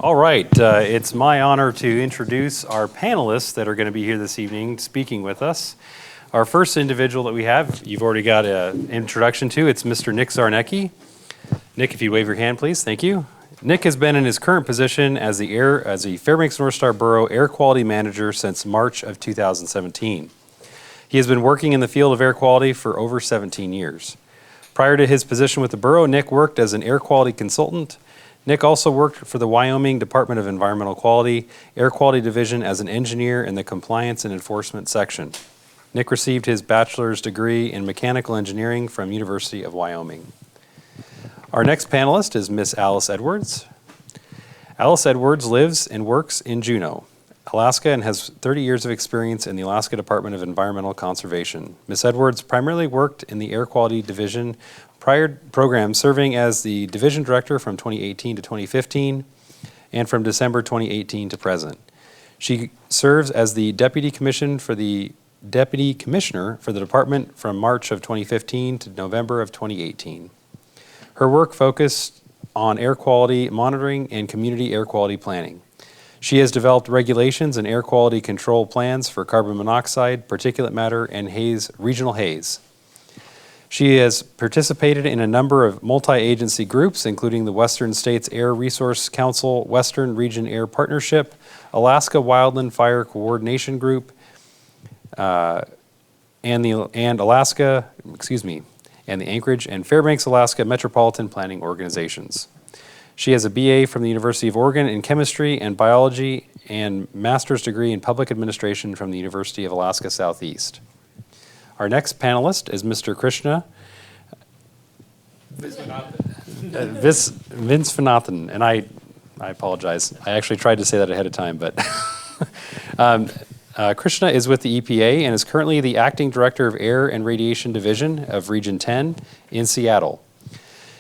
All right, it's my honor to introduce our panelists that are going to be here this evening speaking with us. Our first individual that we have, you've already got an introduction to, it's Mr. Nick Zarnecki. Nick, if you wave your hand, please, thank you. Nick has been in his current position as the Fairbanks North Star Borough Air Quality Manager since March of 2017. He has been working in the field of air quality for over 17 years. Prior to his position with the Borough, Nick worked as an air quality consultant. Nick also worked for the Wyoming Department of Environmental Quality, Air Quality Division as an engineer in the Compliance and Enforcement section. Nick received his bachelor's degree in mechanical engineering from University of Wyoming. Our next panelist is Miss Alice Edwards. Alice Edwards lives and works in Juneau, Alaska, and has 30 years of experience in the Alaska Department of Environmental Conservation. Ms. Edwards primarily worked in the Air Quality Division program, serving as the Division Director from 2018 to 2015 and from December 2018 to present. She serves as the Deputy Commissioner for the department from March of 2015 to November of 2018. Her work focused on air quality monitoring and community air quality planning. She has developed regulations and air quality control plans for carbon monoxide, particulate matter, and regional haze. She has participated in a number of multi-agency groups, including the Western States Air Resource Council, Western Region Air Partnership, Alaska Wildland Fire Coordination Group, and the Anchorage and Fairbanks, Alaska Metropolitan Planning Organizations. She has a BA from the University of Oregon in chemistry and biology and master's degree in public administration from the University of Alaska Southeast. Our next panelist is Mr. Krishna Visvanathan, and I apologize. I actually tried to say that ahead of time, but Krishna is with the EPA and is currently the Acting Director of Air and Radiation Division of Region 10 in Seattle.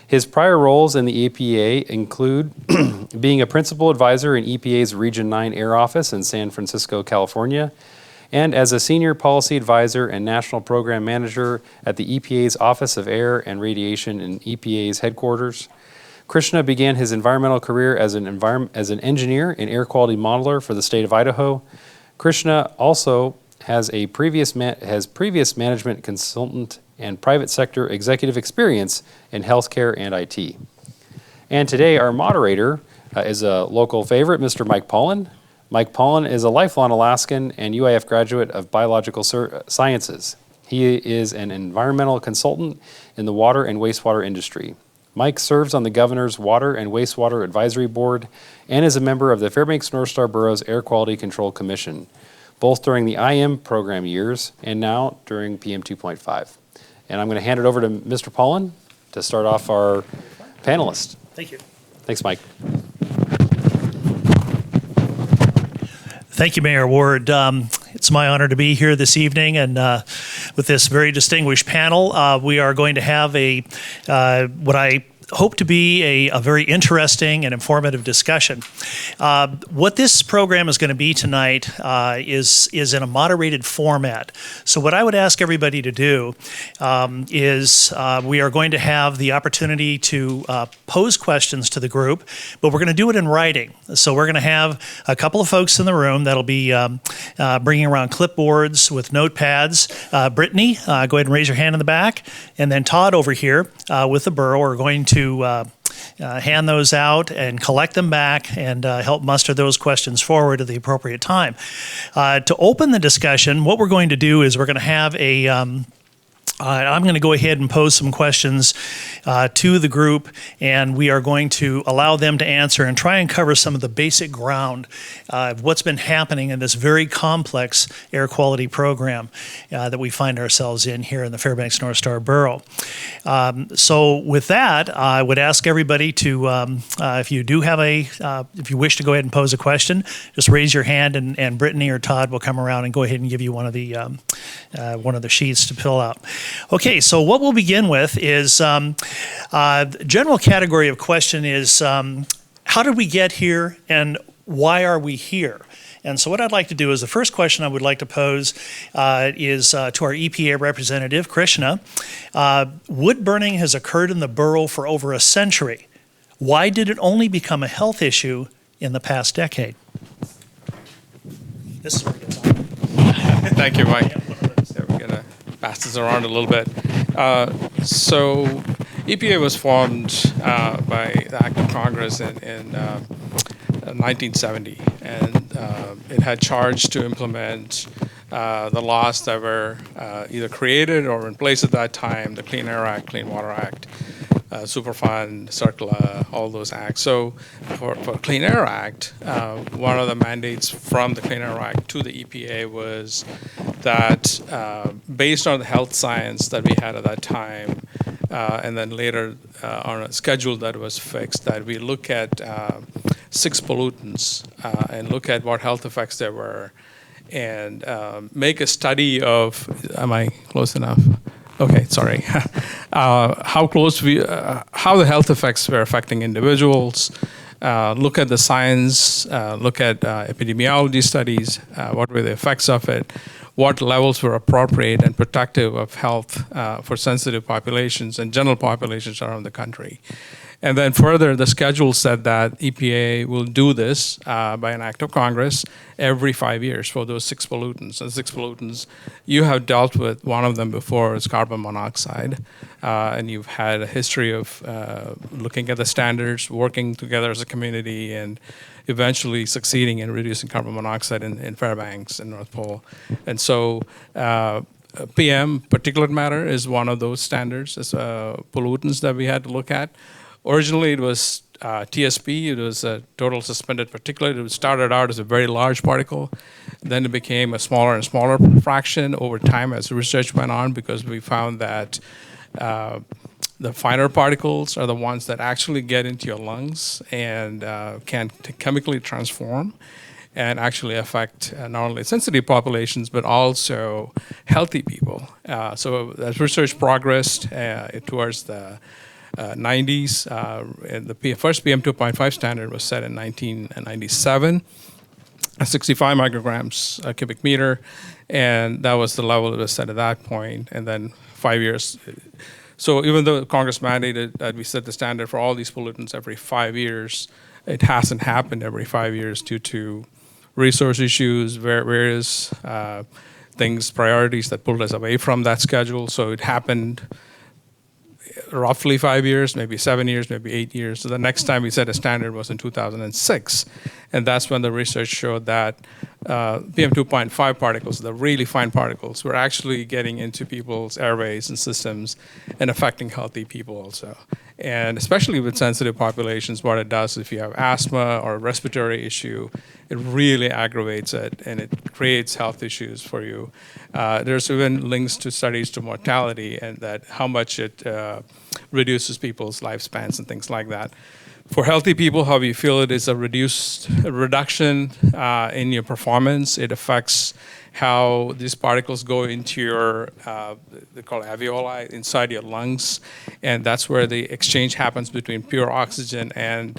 His prior roles in the EPA include being a principal advisor in EPA's Region 9 Air Office in San Francisco, California, and as a senior policy advisor and national program manager at the EPA's Office of Air and Radiation in EPA's headquarters. Krishna began his environmental career as an engineer and air quality modeler for the state of Idaho. Krishna also has previous management consultant and private sector executive experience in healthcare and IT. And today our moderator is a local favorite, Mr. Mike Paulin. Mike Paulin is a lifelong Alaskan and UIF graduate of biological sciences. He is an environmental consultant in the water and wastewater industry. Mike serves on the Governor's Water and Wastewater Advisory Board and is a member of the Fairbanks North Star Borough's Air Quality Control Commission, both during the IM program years and now during PM2.5. And I'm going to hand it over to Mr. Paulin to start off our panelists. Thank you. Thanks, Mike. Thank you, Mayor Ward. It's my honor to be here this evening, and with this very distinguished panel, we are going to have what I hope to be a very interesting and informative discussion. What this program is going to be tonight is in a moderated format. So what I would ask everybody to do is we are going to have the opportunity to pose questions to the group, but we're going to do it in writing. So we're going to have a couple of folks in the room that'll be bringing around clipboards with notepads. Brittany, go ahead and raise your hand in the back. And then Todd over here with the Borough are going to hand those out and collect them back and help muster those questions forward at the appropriate time. To open the discussion, what we're going to do is we're going to have I'm going to go ahead and pose some questions to the group, and we are going to allow them to answer and try and cover some of the basic ground of what's been happening in this very complex air quality program that we find ourselves in here in the Fairbanks North Star Borough. So with that, I would ask everybody to, if you wish to go ahead and pose a question, just raise your hand, and Brittany or Todd will come around and go ahead and give you one of the sheets to fill out. Okay, so what we'll begin with is the general category of question is how did we get here and why are we here? And so what I'd like to do is the first question I would like to pose is to our EPA representative, Krishna. Wood burning has occurred in the borough for over a century. Why did it only become a health issue in the past decade. This is where it gets on. Thank you, Mike. So we're going to pass this around a little bit. So EPA was formed by the Act of Congress in 1970, and it had charge to implement the laws that were either created or in place at that time, the Clean Air Act, Clean Water Act, Superfund, CERCLA, all those acts. So for Clean Air Act, one of the mandates from the Clean Air Act to the EPA was that based on the health science that we had at that time, and then later on a schedule that was fixed, that we look at 6 pollutants and look at what health effects there were, and make a study of, am I close enough? Okay, sorry. How the health effects were affecting individuals, look at the science, look at epidemiology studies, what were the effects of it, what levels were appropriate and protective of health for sensitive populations and general populations around the country. And then further, the schedule said that EPA will do this by an act of Congress every 5 years for those 6 pollutants. And 6 pollutants, you have dealt with one of them before, is carbon monoxide. And you've had a history of looking at the standards, working together as a community, and eventually succeeding in reducing carbon monoxide in Fairbanks and North Pole. And so PM, particulate matter, is one of those standards as pollutants that we had to look at. Originally, it was TSP. It was a total suspended particulate. It started out as a very large particle. Then it became a smaller and smaller fraction over time as research went on, because we found that the finer particles are the ones that actually get into your lungs and can chemically transform and actually affect not only sensitive populations, but also healthy people. So as research progressed towards the 90s, and the first PM2.5 standard was set in 1997, 65 micrograms a cubic meter, and that was the level that was set at that point. And then 5 years. So even though Congress mandated that we set the standard for all these pollutants every 5 years, it hasn't happened every 5 years due to resource issues, various things, priorities that pulled us away from that schedule. So it happened roughly 5 years, maybe 7 years, maybe 8 years. So the next time we set a standard was in 2006. And that's when the research showed that PM2.5 particles, the really fine particles, were actually getting into people's airways and systems and affecting healthy people also. And especially with sensitive populations, what it does, if you have asthma or a respiratory issue, it really aggravates it and it creates health issues for you. There's even links to studies to mortality and that how much it reduces people's lifespans and things like that. For healthy people, how you feel it is a reduction in your performance. It affects how these particles go into your, they call it alveoli, inside your lungs. And that's where the exchange happens between pure oxygen and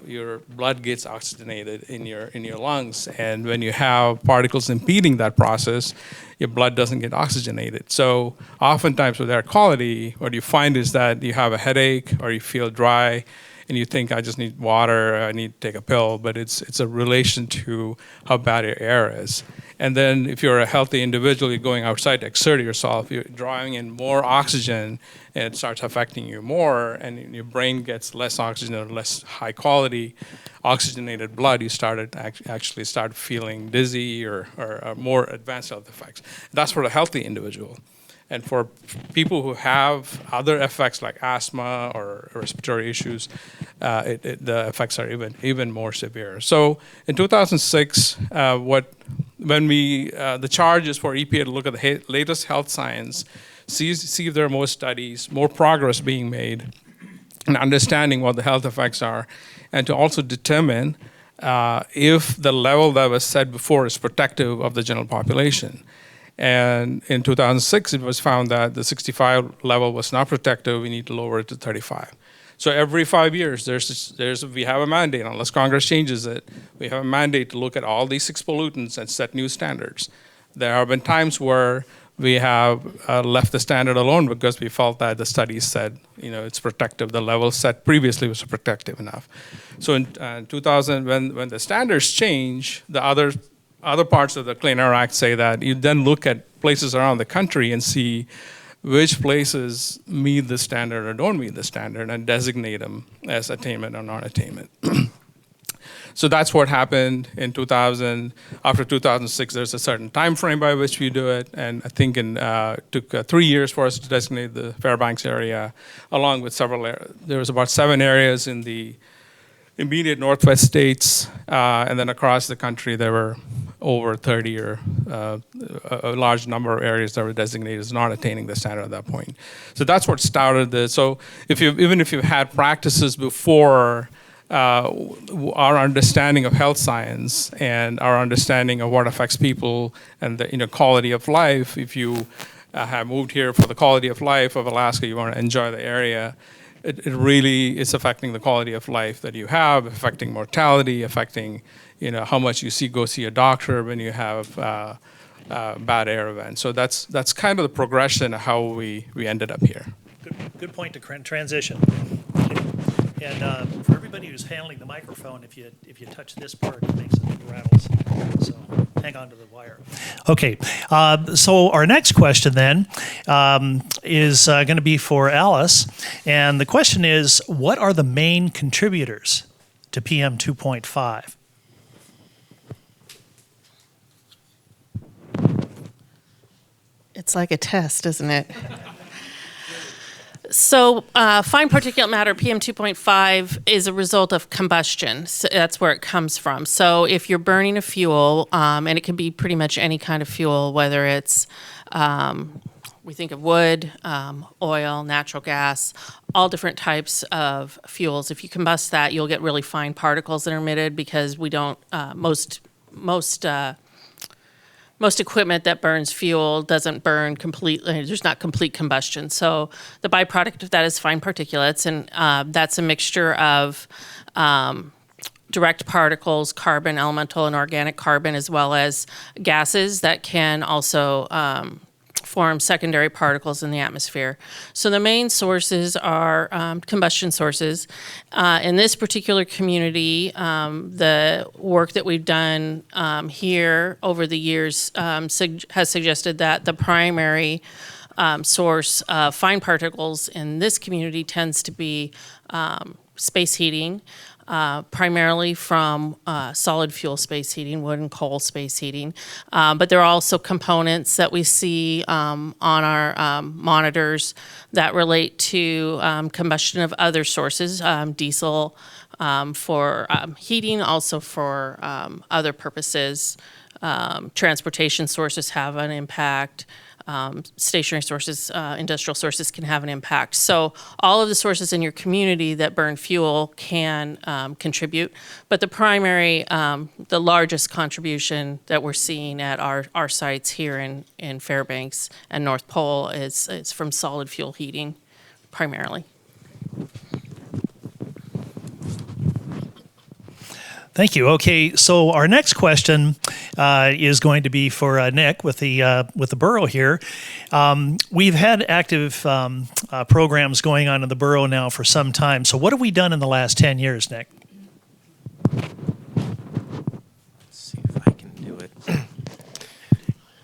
your blood gets oxygenated in your lungs. And when you have particles impeding that process, your blood doesn't get oxygenated. So oftentimes with air quality, what you find is that you have a headache or you feel dry, and you think, I just need water, I need to take a pill, but it's a relation to how bad your air is. And then if you're a healthy individual, you're going outside to exert yourself, you're drawing in more oxygen, and it starts affecting you more, and your brain gets less oxygen or less high quality oxygenated blood, you actually start feeling dizzy or more advanced health effects. That's for the healthy individual. And for people who have other effects like asthma or respiratory issues, the effects are even more severe. So in 2006, the charge is for EPA to look at the latest health science, see if there are more studies, more progress being made, and understanding what the health effects are, and to also determine if the level that was set before is protective of the general population. And in 2006, it was found that the 65 level was not protective. We need to lower it to 35. So every 5 years, we have a mandate, unless Congress changes it, we have a mandate to look at all these 6 pollutants and set new standards. There have been times where we have left the standard alone because we felt that the studies said, it's protective. The level set previously was protective enough. So in 2000, when the standards change, the other parts of the Clean Air Act say that you then look at places around the country and see which places meet the standard or don't meet the standard and designate them as attainment or non-attainment. So that's what happened in 2000. After 2006, there's a certain time frame by which we do it, and I think it took 3 years for us to designate the Fairbanks area, along with several areas. There was about 7 areas in the immediate Northwest states, and then across the country there were over 30 or a large number of areas that were designated as not attaining the standard at that point. So that's what started this. So even if you've had practices before, our understanding of health science and our understanding of what affects people and the quality of life, if you have moved here for the quality of life of Alaska, you want to enjoy the area, it really is affecting the quality of life that you have, affecting mortality, affecting how much you go see a doctor when you have bad air events. So that's kind of the progression of how we ended up here. Good point to transition. And for everybody who's handling the microphone, if you touch this part, it makes it rattles. So hang on to the wire. Okay. So our next question then is going to be for Alice, and the question is, what are the main contributors to PM 2.5? It's like a test, isn't it? So fine particulate matter, PM 2.5, is a result of combustion. So that's where it comes from. So if you're burning a fuel, and it can be pretty much any kind of fuel, whether it's, we think of wood, oil, natural gas, all different types of fuels. If you combust that, you'll get really fine particles that are emitted because we don't, most equipment that burns fuel doesn't burn completely. There's not complete combustion. So the byproduct of that is fine particulates, and that's a mixture of direct particles, carbon, elemental and organic carbon, as well as gases that can also form secondary particles in the atmosphere. So the main sources are combustion sources. In this particular community, the work that we've done here over the years has suggested that the primary source of fine particles in this community tends to be space heating, primarily from solid fuel space heating, wood and coal space heating. But there are also components that we see on our monitors that relate to combustion of other sources, diesel for heating, also for other purposes. Transportation sources have an impact. Stationary sources, industrial sources can have an impact. So all of the sources in your community that burn fuel can contribute, but the primary, the largest contribution that we're seeing at our sites here in Fairbanks and North Pole is from solid fuel heating, primarily. Thank you. Okay, so our next question is going to be for Nick with the Borough here. We've had active programs going on in the Borough now for some time. So what have we done in the last 10 years, Nick? Let's see if I can do it.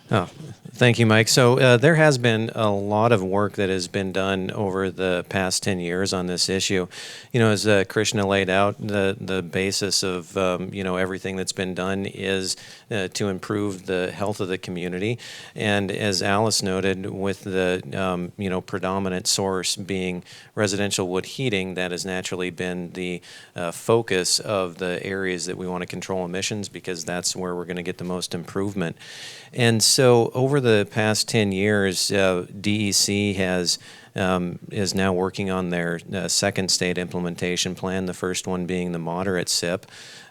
Oh, thank you, Mike. So there has been a lot of work that has been done over the past 10 years on this issue. As Krishna laid out, the basis of everything that's been done is to improve the health of the community. And as Alice noted, with the predominant source being residential wood heating, that has naturally been the focus of the areas that we want to control emissions, because that's where we're going to get the most improvement. And so over the past 10 years, DEC has is now working on their second state implementation plan, the first one being the moderate SIP.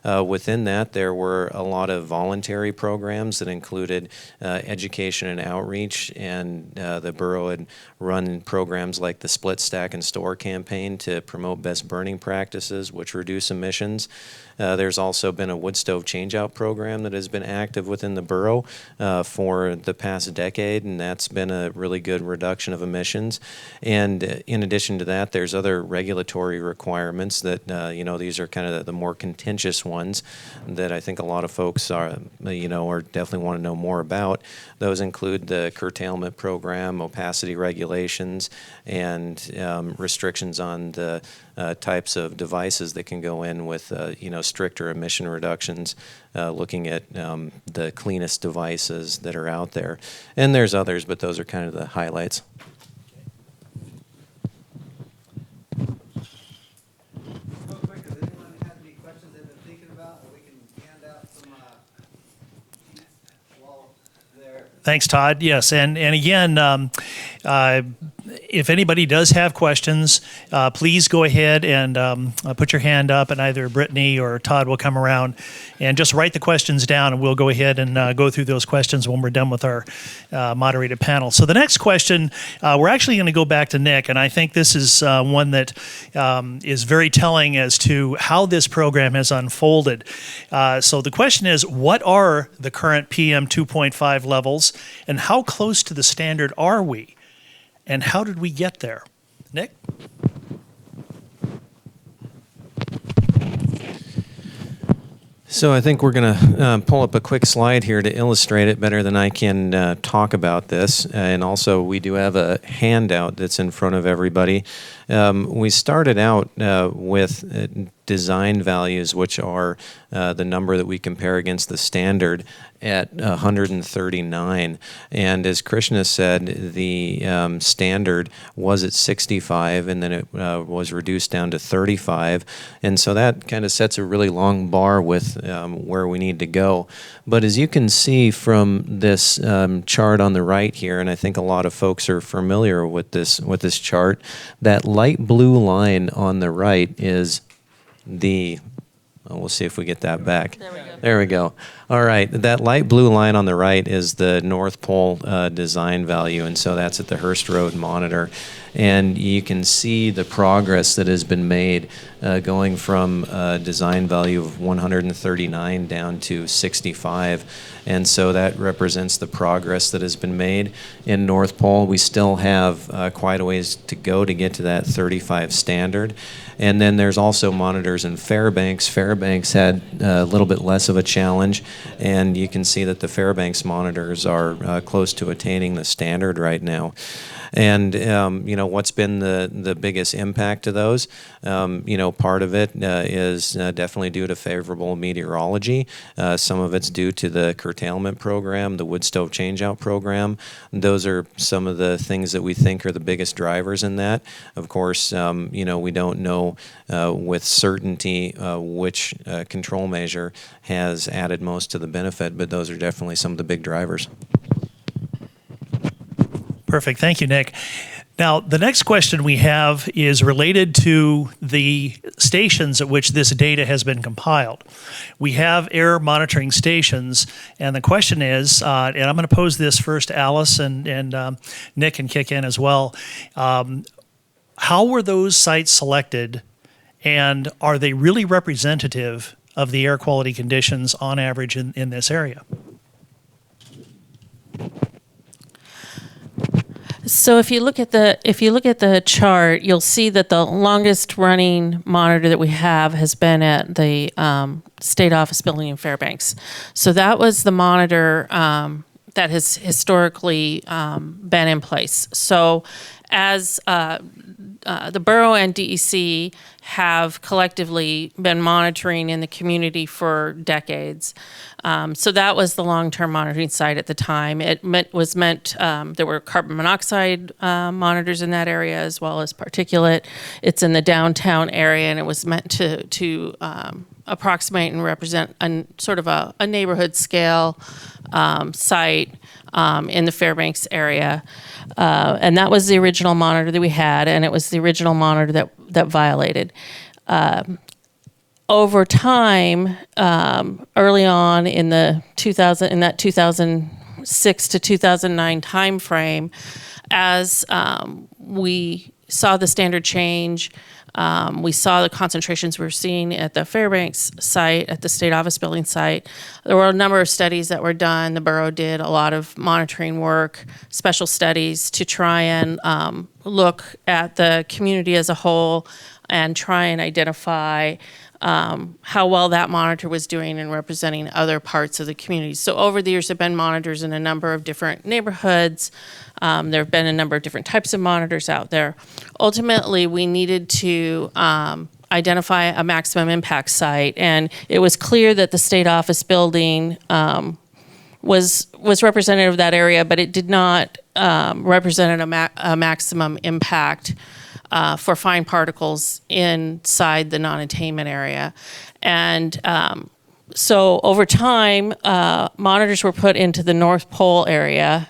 Within that, there were a lot of voluntary programs that included education and outreach, and the borough had run programs like the Split, Stack, and Store campaign to promote best burning practices, which reduce emissions. There's also been a wood stove changeout program that has been active within the borough for the past decade, and that's been a really good reduction of emissions. And in addition to that, there's other regulatory requirements that, these are kind of the more contentious ones that I think a lot of folks are definitely want to know more about. Those include the curtailment program, opacity regulations, and restrictions on the types of devices that can go in with, stricter emission reductions, looking at the cleanest devices that are out there. And there's others, but those are kind of the highlights. Real quick, does anyone have any questions they've been thinking about that we can hand out some while there? Thanks, Todd. Yes, and again, if anybody does have questions, please go ahead and put your hand up, and either Brittany or Todd will come around and just write the questions down, and we'll go ahead and go through those questions when we're done with our moderated panel. So the next question, we're actually going to go back to Nick, and I think this is one that is very telling as to how this program has unfolded. So the question is, what are the current PM 2.5 levels, and how close to the standard are we? And how did we get there? Nick? So I think we're going to pull up a quick slide here to illustrate it better than I can talk about this. And also, we do have a handout that's in front of everybody. We started out with design values, which are the number that we compare against the standard at 139. And as Krishna said, the standard was at 65, and then it was reduced down to 35. And so that kind of sets a really long bar with where we need to go. But as you can see from this chart on the right here, and I think a lot of folks are familiar with this chart, that light blue line on the right is we'll see if we get that back. There we go. There we go. All right, that light blue line on the right is the North Pole design value, and so that's at the Hearst Road monitor. And you can see the progress that has been made going from a design value of 139 down to 65. And so that represents the progress that has been made. In North Pole, we still have quite a ways to go to get to that 35 standard. And then there's also monitors in Fairbanks. Fairbanks had a little bit less of a challenge, and you can see that the Fairbanks monitors are close to attaining the standard right now. And what's been the biggest impact to those? Part of it is definitely due to favorable meteorology. Some of it's due to the curtailment program, the wood stove changeout program. Those are some of the things that we think are the biggest drivers in that. Of course, we don't know with certainty which control measure has added most to the benefit, but those are definitely some of the big drivers. Perfect. Thank you, Nick. Now, the next question we have is related to the stations at which this data has been compiled. We have air monitoring stations, and the question is, and I'm going to pose this first to Alice, and Nick can kick in as well. How were those sites selected, and are they really representative of the air quality conditions on average in this area? So if you look at the chart, you'll see that the longest running monitor that we have has been at the state office building in Fairbanks. So that was the monitor that has historically been in place. So as the borough and DEC have collectively been monitoring in the community for decades. So that was the long-term monitoring site at the time. It was meant there were carbon monoxide monitors in that area as well as particulate. It's in the downtown area, and it was meant to approximate and represent sort of a neighborhood scale site in the Fairbanks area. And that was the original monitor that we had, and it was the original monitor that violated. Over time, early on in that 2006 to 2009 timeframe, as we saw the standard change, we saw the concentrations we were seeing at the Fairbanks site, at the state office building site. There were a number of studies that were done. The borough did a lot of monitoring work, special studies to try and look at the community as a whole and try and identify how well that monitor was doing in representing other parts of the community. So over the years, there have been monitors in a number of different neighborhoods. There have been a number of different types of monitors out there. Ultimately, we needed to identify a maximum impact site, and it was clear that the state office building was representative of that area, but it did not represent a maximum impact for fine particles inside the non-attainment area. And so over time, monitors were put into the North Pole area,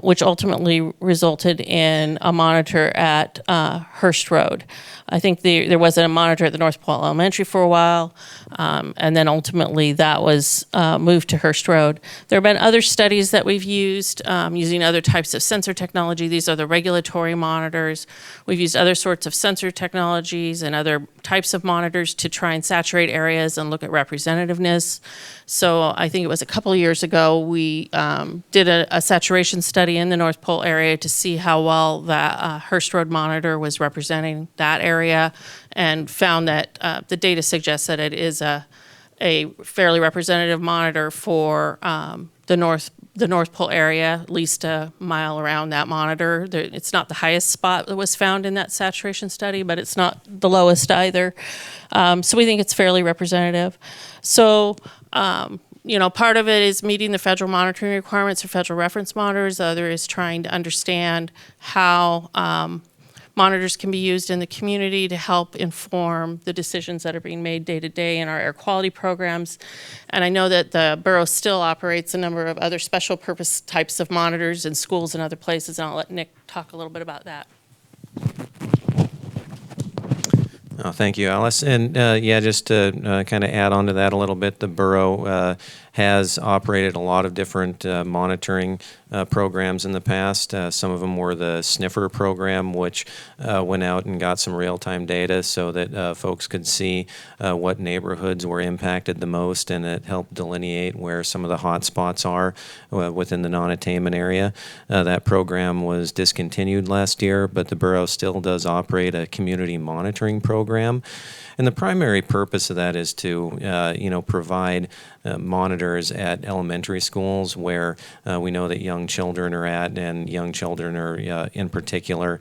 which ultimately resulted in a monitor at Hurst Road. I think there was a monitor at the North Pole Elementary for a while, and then ultimately that was moved to Hurst Road. There have been other studies that we've used using other types of sensor technology. These are the regulatory monitors. We've used other sorts of sensor technologies and other types of monitors to try and saturate areas and look at representativeness. So I think it was a couple of years ago, we did a saturation study in the North Pole area to see how well that Hurst Road monitor was representing that area, and found that the data suggests that it is a fairly representative monitor for the North Pole area, at least a mile around that monitor. It's not the highest spot that was found in that saturation study, but it's not the lowest either. So we think it's fairly representative. So, part of it is meeting the federal monitoring requirements for federal reference monitors. The other is trying to understand how monitors can be used in the community to help inform the decisions that are being made day to day in our air quality programs. And I know that the borough still operates a number of other special purpose types of monitors in schools and other places, and I'll let Nick talk a little bit about that. Oh, thank you, Alice. And just to kind of add on to that a little bit, the borough has operated a lot of different monitoring programs in the past. Some of them were the sniffer program, which went out and got some real-time data so that folks could see what neighborhoods were impacted the most, and it helped delineate where some of the hot spots are within the non-attainment area. That program was discontinued last year, but the borough still does operate a community monitoring program. And the primary purpose of that is to, provide monitors at elementary schools where we know that young children are at, and young children are in particular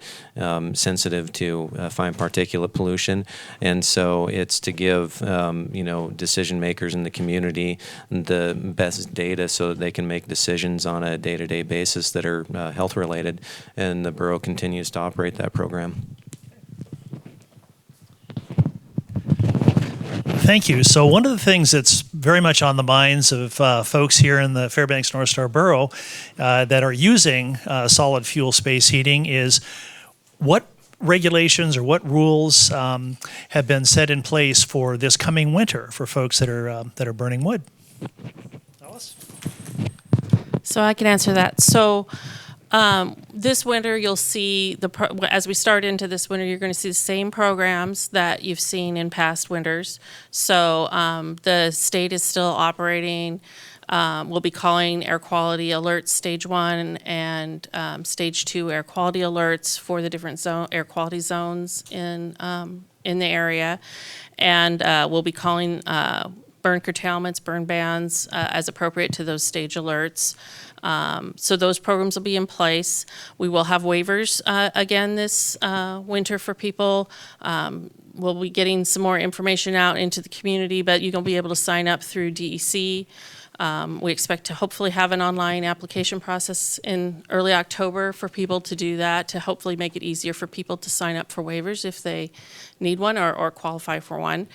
sensitive to fine particulate pollution. And so it's to give, decision makers in the community the best data so that they can make decisions on a day-to-day basis that are health related. And the borough continues to operate that program. Thank you. So one of the things that's very much on the minds of folks here in the Fairbanks North Star Borough that are using solid fuel space heating is what regulations or what rules have been set in place for this coming winter for folks that are burning wood. Alice? So I can answer that. So this winter, you'll see as we start into this winter, you're going to see the same programs that you've seen in past winters. So the state is still operating. We'll be calling air quality alerts stage 1 and stage 2 air quality alerts for the different air quality zones in the area, and we'll be calling burn curtailments, burn bans as appropriate to those stage alerts. So those programs will be in place. We will have waivers again this winter for people. We'll be getting some more information out into the community, but you're going to be able to sign up through DEC We expect to hopefully have an online application process in early October for people to do that, to hopefully make it easier for people to sign up for waivers if they need one or qualify for one.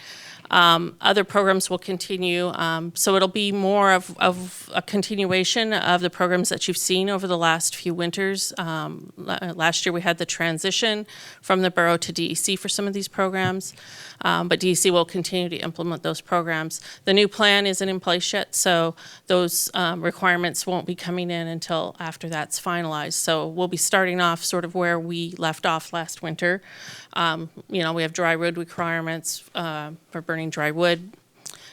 Other programs will continue, so it'll be more of a continuation of the programs that you've seen over the last few winters. Last year we had the transition from the borough to DEC for some of these programs, but DEC will continue to implement those programs. The new plan isn't in place yet, so those requirements won't be coming in until after that's finalized. So we'll be starting off sort of where we left off last winter. We have dry wood requirements for burning dry wood,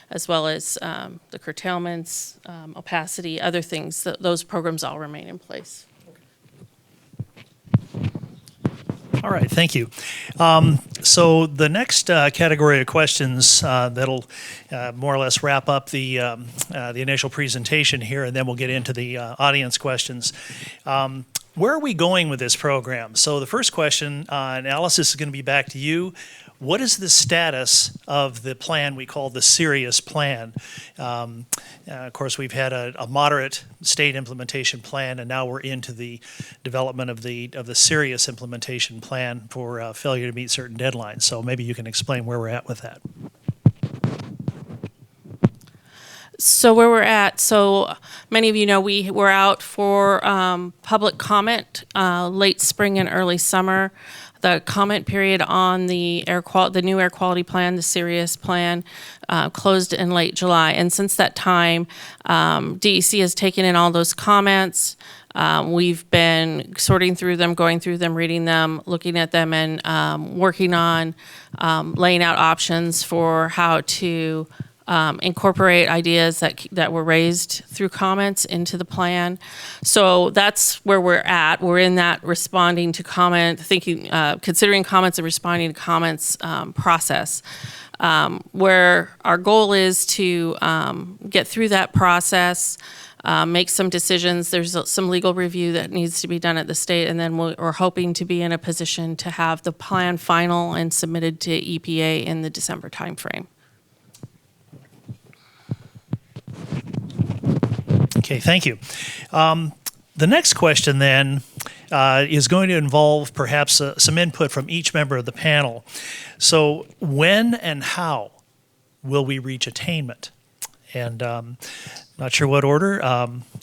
as well as the curtailments, opacity, other things. Those programs all remain in place. All right, thank you. So the next category of questions that'll more or less wrap up the initial presentation here, and then we'll get into the audience questions. Where are we going with this program? So the first question, analysis is going to be back to you. What is the status of the plan we call the Serious Plan? Of course, we've had a moderate state implementation plan, and now we're into the development of the serious implementation plan for failure to meet certain deadlines. So maybe you can explain where we're at with that. So where we're at, so many of you know we were out for public comment late spring and early summer. The comment period on the new air quality plan, the Serious Plan, closed in late July. And since that time, DEC has taken in all those comments. We've been sorting through them, going through them, reading them, looking at them, and working on laying out options for how to incorporate ideas that were raised through comments into the plan. So that's where we're at. We're in that responding to comment, considering comments and responding to comments process, where our goal is to get through that process, make some decisions. There's some legal review that needs to be done at the state, and then we're hoping to be in a position to have the plan final and submitted to EPA in the December timeframe. Okay, thank you. The next question then is going to involve perhaps some input from each member of the panel. So when and how will we reach attainment? And not sure what order.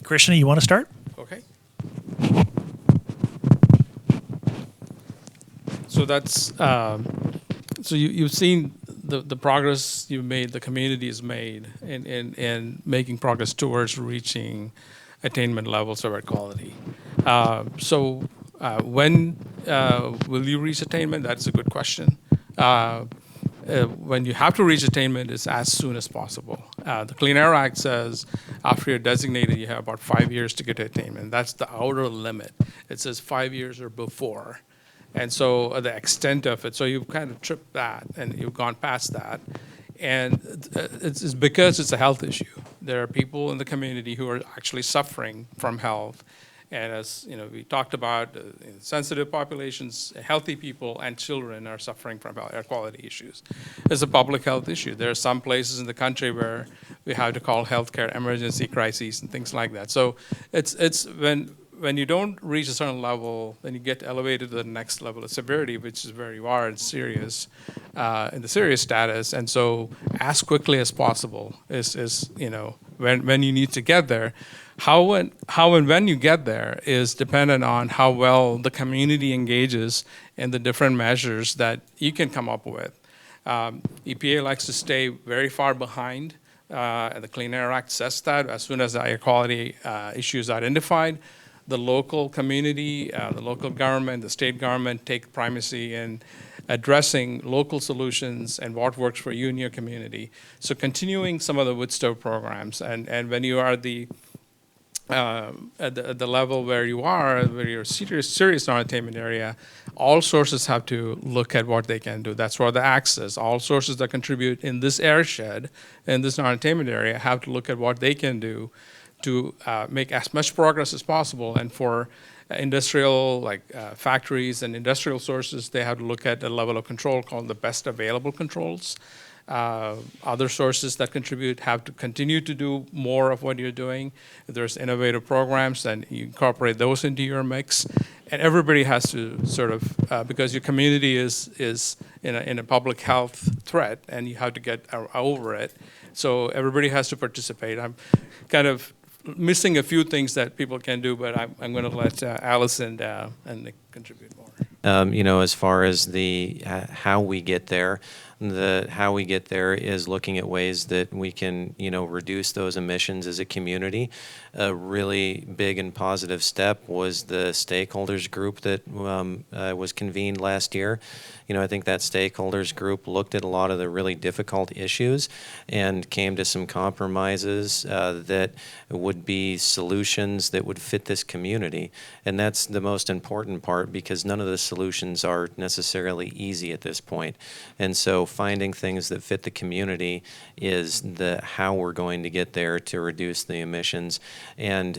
Krishna, you want to start? Okay. So that's so you've seen the progress you've made, the community has made in making progress towards reaching attainment levels of air quality. So when will you reach attainment? That's a good question. When you have to reach attainment is as soon as possible. The Clean Air Act says after you're designated, you have about 5 years to get to attainment. That's the outer limit. It says 5 years or before. And so the extent of it, so you've kind of tripped that and you've gone past that. And it's because it's a health issue. There are people in the community who are actually suffering from health. And as you know, we talked about sensitive populations, healthy people and children are suffering from air quality issues. It's a public health issue. There are some places in the country where we have to call healthcare emergency crises and things like that. So it's when you don't reach a certain level, then you get elevated to the next level of severity, which is where you are in serious, in the serious status. And so as quickly as possible is when you need to get there. How and when you get there is dependent on how well the community engages in the different measures that you can come up with. EPA likes to stay very far behind. The Clean Air Act says that as soon as the air quality issue is identified, the local community, the local government, the state government take primacy in addressing local solutions and what works for you and your community. So continuing some of the wood stove programs, and when you are at the level where you are, where you're serious non-attainment area, all sources have to look at what they can do. That's where the Act says. All sources that contribute in this airshed, in this non-attainment area, have to look at what they can do to make as much progress as possible. And for industrial, factories and industrial sources, they have to look at a level of control called the best available controls. Other sources that contribute have to continue to do more of what you're doing. If there's innovative programs, then you incorporate those into your mix. And everybody has to sort of, because your community is in a public health threat, and you have to get over it. So everybody has to participate. I'm kind of missing a few things that people can do, but I'm going to let Alice and Nick contribute more. As far as the how we get there, how we get there is looking at ways that we can, reduce those emissions as a community. A really big and positive step was the stakeholders group that was convened last year. I think that stakeholders group looked at a lot of the really difficult issues and came to some compromises that would be solutions that would fit this community. And that's the most important part, because none of the solutions are necessarily easy at this point. And so finding things that fit the community is how we're going to get there to reduce the emissions. And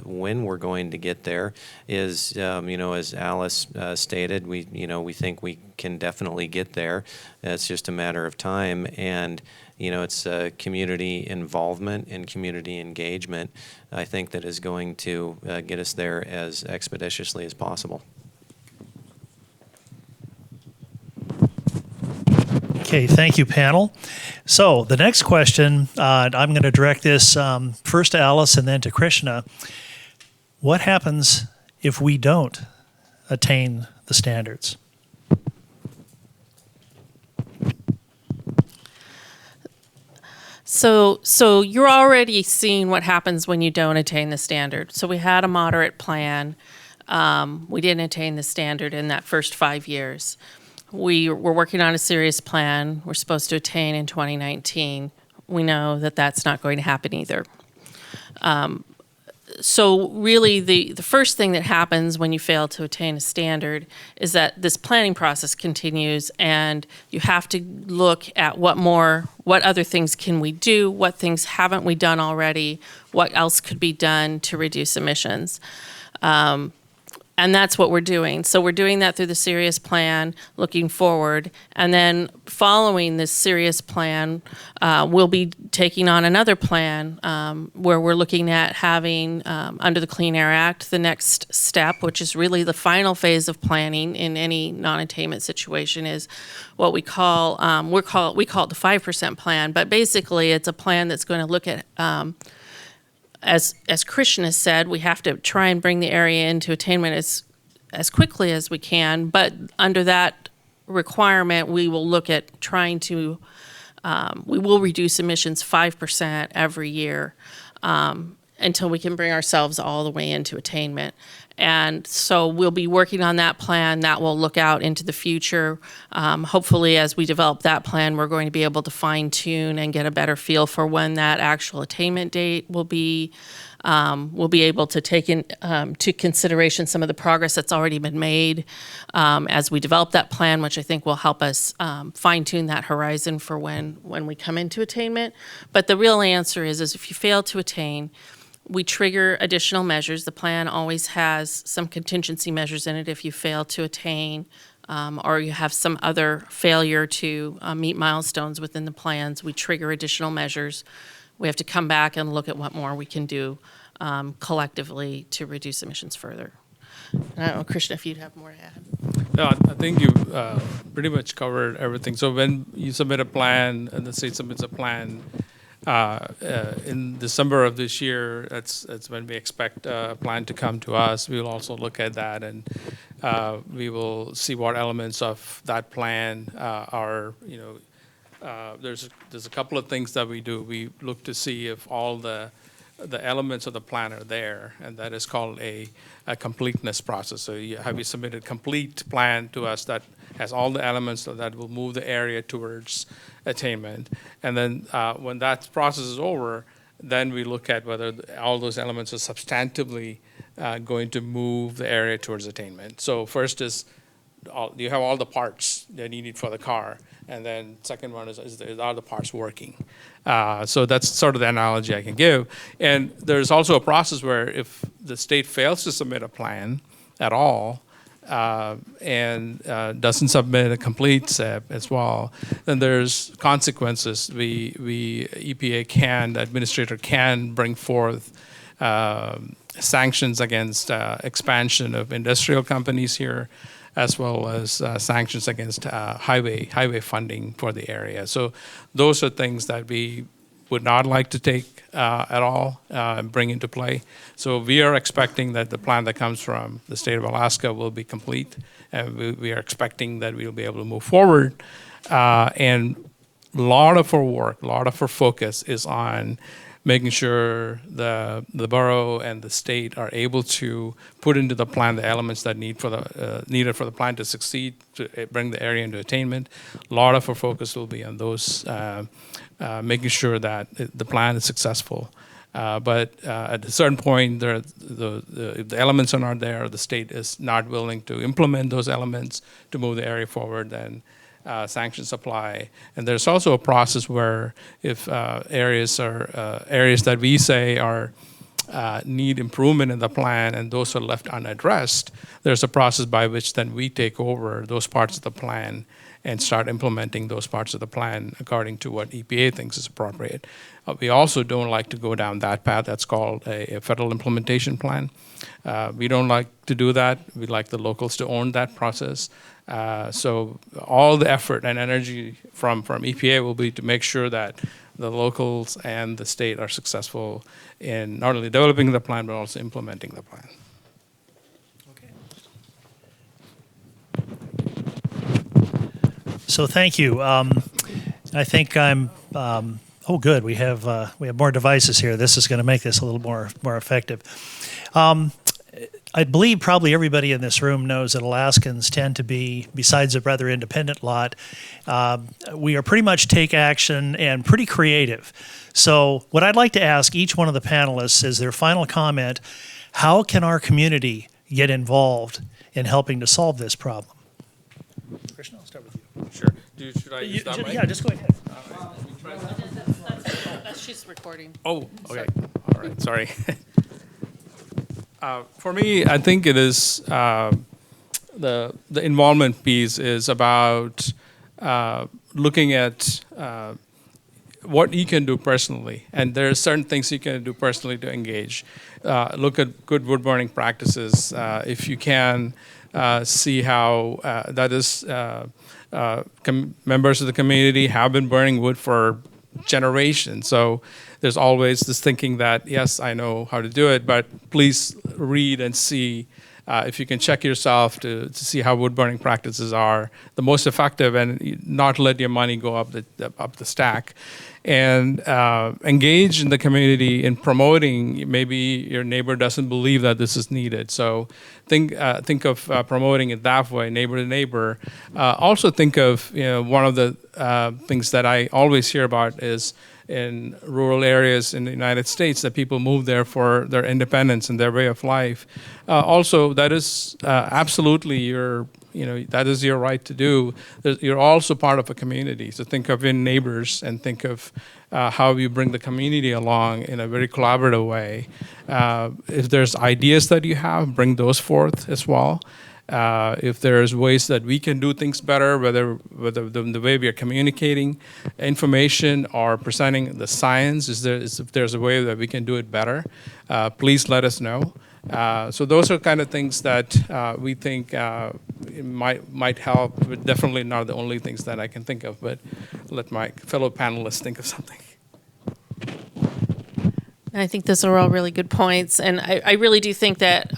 when we're going to get there is, as Alice stated, we think we can definitely get there. It's just a matter of time, and it's community involvement and community engagement, I think, that is going to get us there as expeditiously as possible. Okay, thank you, panel. So the next question, I'm going to direct this first to Alice and then to Krishna. What happens if we don't attain the standards? So you're already seeing what happens when you don't attain the standard. So we had a moderate plan. We didn't attain the standard in that first 5 years. We were working on a serious plan we're supposed to attain in 2019. We know that that's not going to happen either. So really the first thing that happens when you fail to attain a standard is that this planning process continues, and you have to look at what other things can we do, what things haven't we done already, what else could be done to reduce emissions. And that's what we're doing. So we're doing that through the serious plan, looking forward. And then following this serious plan, we'll be taking on another plan where we're looking at having, under the Clean Air Act, the next step, which is really the final phase of planning in any non-attainment situation, is what we call it the 5% plan. But basically, it's a plan that's going to look at as Christian has said, we have to try and bring the area into attainment as quickly as we can. But under that requirement, we will look at trying to, we will reduce emissions 5% every year until we can bring ourselves all the way into attainment. And so we'll be working on that plan that will look out into the future. Hopefully, as we develop that plan, we're going to be able to fine tune and get a better feel for when that actual attainment date will be. We'll be able to take into consideration some of the progress that's already been made as we develop that plan, which I think will help us fine tune that horizon for when we come into attainment. But the real answer is if you fail to attain, we trigger additional measures. The plan always has some contingency measures in it if you fail to attain or you have some other failure to meet milestones within the plans. We trigger additional measures. We have to come back and look at what more we can do collectively to reduce emissions further. I don't know, Krishna, if you'd have more to add. No, I think you've pretty much covered everything. So when you submit a plan, and the state submits a plan, in December of this year, that's when we expect a plan to come to us. We will also look at that, and we will see what elements of that plan are, there's a couple of things that we do. We look to see if all the elements of the plan are there, and that is called a completeness process. So have you submitted a complete plan to us that has all the elements that will move the area towards attainment? And then when that process is over, then we look at whether all those elements are substantively going to move the area towards attainment. So first is, you have all the parts that you need for the car, and then second one is are the parts working? So that's sort of the analogy I can give. And there's also a process where if the state fails to submit a plan at all, and doesn't submit a complete SIP as well, then there's consequences. The administrator can bring forth sanctions against expansion of industrial companies here, as well as sanctions against highway funding for the area. So those are things that we would not like to take at all and bring into play. So we are expecting that the plan that comes from the state of Alaska will be complete, and we are expecting that we'll be able to move forward. And a lot of our work, a lot of our focus is on making sure the borough and the state are able to put into the plan the elements that needed for the plan to succeed, to bring the area into attainment. A lot of our focus will be on those, making sure that the plan is successful. But at a certain point, the elements are not there, the state is not willing to implement those elements to move the area forward, then sanctions apply. And there's also a process where if areas that we say are need improvement in the plan and those are left unaddressed, there's a process by which then we take over those parts of the plan and start implementing those parts of the plan according to what EPA thinks is appropriate. We also don't like to go down that path. That's called a federal implementation plan. We don't like to do that. We like the locals to own that process. So all the effort and energy from EPA will be to make sure that the locals and the state are successful in not only developing the plan, but also implementing the plan. So thank you. I think I'm. Oh, good. We have more devices here. This is going to make this a little more effective. I believe probably everybody in this room knows that Alaskans tend to be, besides a rather independent lot, we are pretty much take action and pretty creative. So what I'd like to ask each one of the panelists is their final comment: how can our community get involved in helping to solve this problem? Krishna, I'll start with you. Sure. Should I use that mic? Yeah, just go ahead. She's recording. Oh, okay. All right. Sorry. For me, I think it is the involvement piece is about looking at what you can do personally, and there are certain things you can do personally to engage. Look at good wood burning practices. If you can see how that is, members of the community have been burning wood for generations. So there's always this thinking that, yes, I know how to do it, but please read and see if you can check yourself to see how wood burning practices are the most effective, and not let your money go up the stack. And engage in the community in promoting. Maybe your neighbor doesn't believe that this is needed, so think of promoting it that way, neighbor to neighbor. Also think of, one of the things that I always hear about is in rural areas in the United States that people move there for their independence and their way of life. Also, that is absolutely that is your right to do. You're also part of a community. So think of your neighbors and think of how you bring the community along in a very collaborative way. If there's ideas that you have, bring those forth as well. If there's ways that we can do things better, whether the way we are communicating information or presenting the science, if there's a way that we can do it better, please let us know. So those are kind of things that we think might help, but definitely not the only things that I can think of, but let my fellow panelists think of something. I think those are all really good points, and I really do think that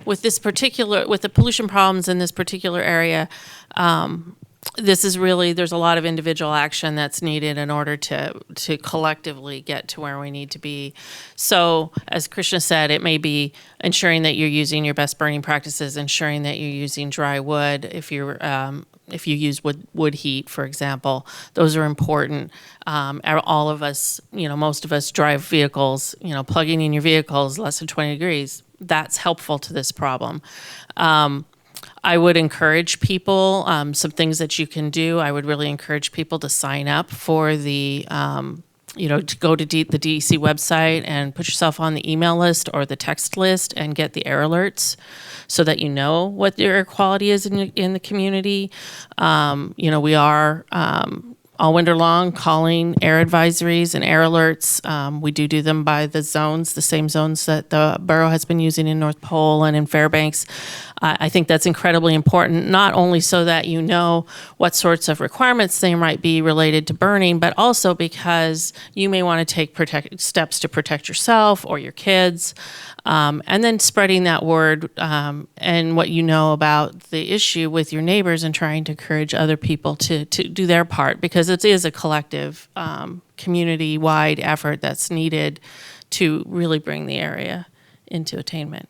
with the pollution problems in this particular area, this is really, there's a lot of individual action that's needed in order to collectively get to where we need to be. So, as Krishna said, it may be ensuring that you're using your best burning practices, ensuring that you're using dry wood. If you use wood heat, for example, those are important. All of us, most of us drive vehicles. Plugging in your vehicle is less than 20 degrees. That's helpful to this problem. I would encourage people, some things that you can do. I would really encourage people to sign up for the to go to the DEC website and put yourself on the email list or the text list and get the air alerts so that you know what the air quality is in the community. We are all winter long calling air advisories and air alerts. We do them by the zones, the same zones that the borough has been using in North Pole and in Fairbanks. I think that's incredibly important, not only so that you know what sorts of requirements there might be related to burning, but also because you may want to take steps to protect yourself or your kids. And then spreading that word and what you know about the issue with your neighbors and trying to encourage other people to do their part, because it is a collective, community-wide effort that's needed to really bring the area into attainment.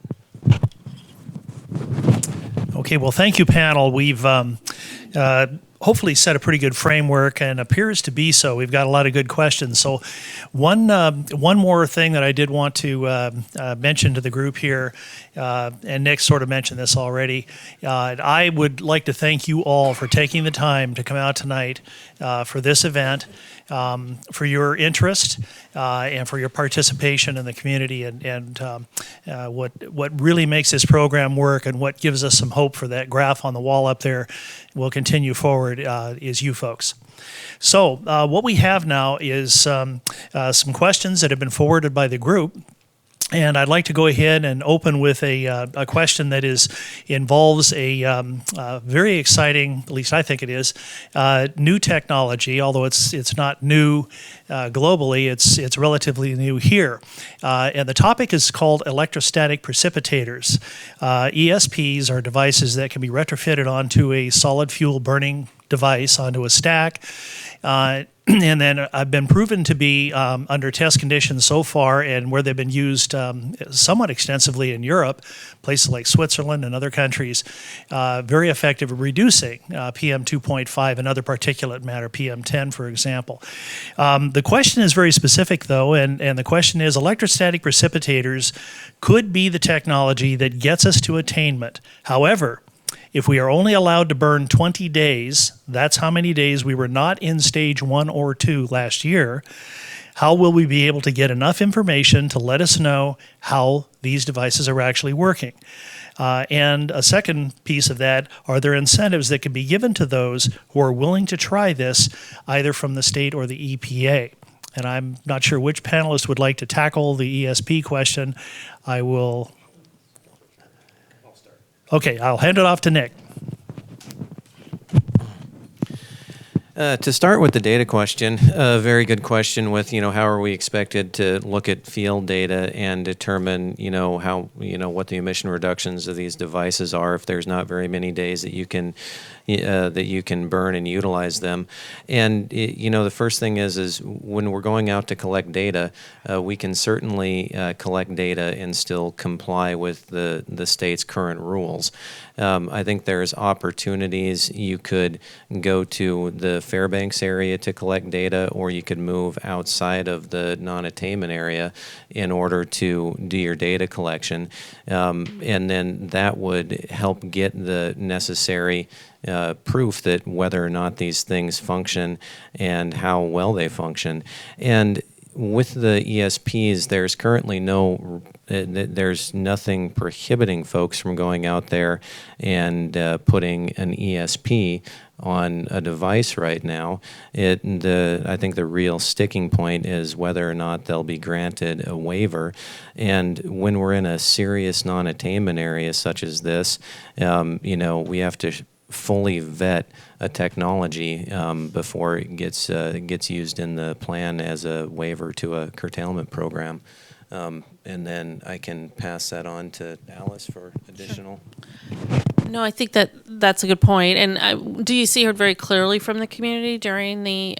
Okay, well, thank you, panel. We've hopefully set a pretty good framework, and appears to be so. We've got a lot of good questions. So one more thing that I did want to mention to the group here, and Nick sort of mentioned this already. I would like to thank you all for taking the time to come out tonight for this event, for your interest and for your participation in the community, and what really makes this program work and what gives us some hope for that graph on the wall up there will continue forward is you folks. So what we have now is some questions that have been forwarded by the group. And I'd like to go ahead and open with a question that involves a very exciting, at least I think it is, new technology. Although it's not new globally, it's relatively new here. And the topic is called electrostatic precipitators. ESPs are devices that can be retrofitted onto a solid fuel burning device, onto a stack. And then I've been proven to be, under test conditions so far, and where they've been used somewhat extensively in Europe, places like Switzerland and other countries, very effective at reducing PM2.5 and other particulate matter, PM10, for example. The question is very specific, though, and the question is, electrostatic precipitators could be the technology that gets us to attainment. However, if we are only allowed to burn 20 days, that's how many days we were not in stage 1 or 2 last year, how will we be able to get enough information to let us know how these devices are actually working? And a second piece of that, are there incentives that can be given to those who are willing to try this, either from the state or the EPA? And I'm not sure which panelist would like to tackle the ESP question. I will... Okay, I'll hand it off to Nick. To start with the data question, a very good question with, how are we expected to look at field data and determine, how, what the emission reductions of these devices are if there's not very many days that you can burn and utilize them. And, the first thing is when we're going out to collect data, we can certainly collect data and still comply with the state's current rules. I think there's opportunities. You could go to the Fairbanks area to collect data, or you could move outside of the non-attainment area in order to do your data collection. And then that would help get the necessary proof that whether or not these things function and how well they function. And with the ESPs, there's currently there's nothing prohibiting folks from going out there and putting an ESP on a device right now. I think the real sticking point is whether or not they'll be granted a waiver. And when we're in a serious non-attainment area such as this, we have to fully vet a technology before it gets used in the plan as a waiver to a curtailment program. And then I can pass that on to Alice for additional. No, I think that's a good point. And DEC heard very clearly from the community during the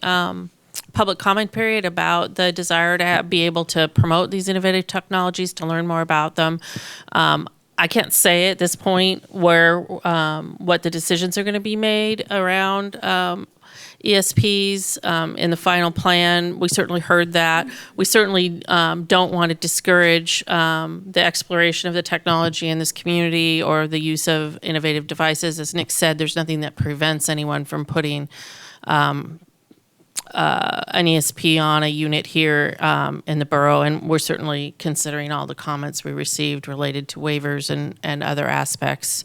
public comment period about the desire to be able to promote these innovative technologies, to learn more about them. I can't say at this point what the decisions are going to be made around ESPs in the final plan. We certainly heard that. We certainly don't want to discourage the exploration of the technology in this community or the use of innovative devices. As Nick said, there's nothing that prevents anyone from putting an ESP on a unit here in the borough, and we're certainly considering all the comments we received related to waivers and other aspects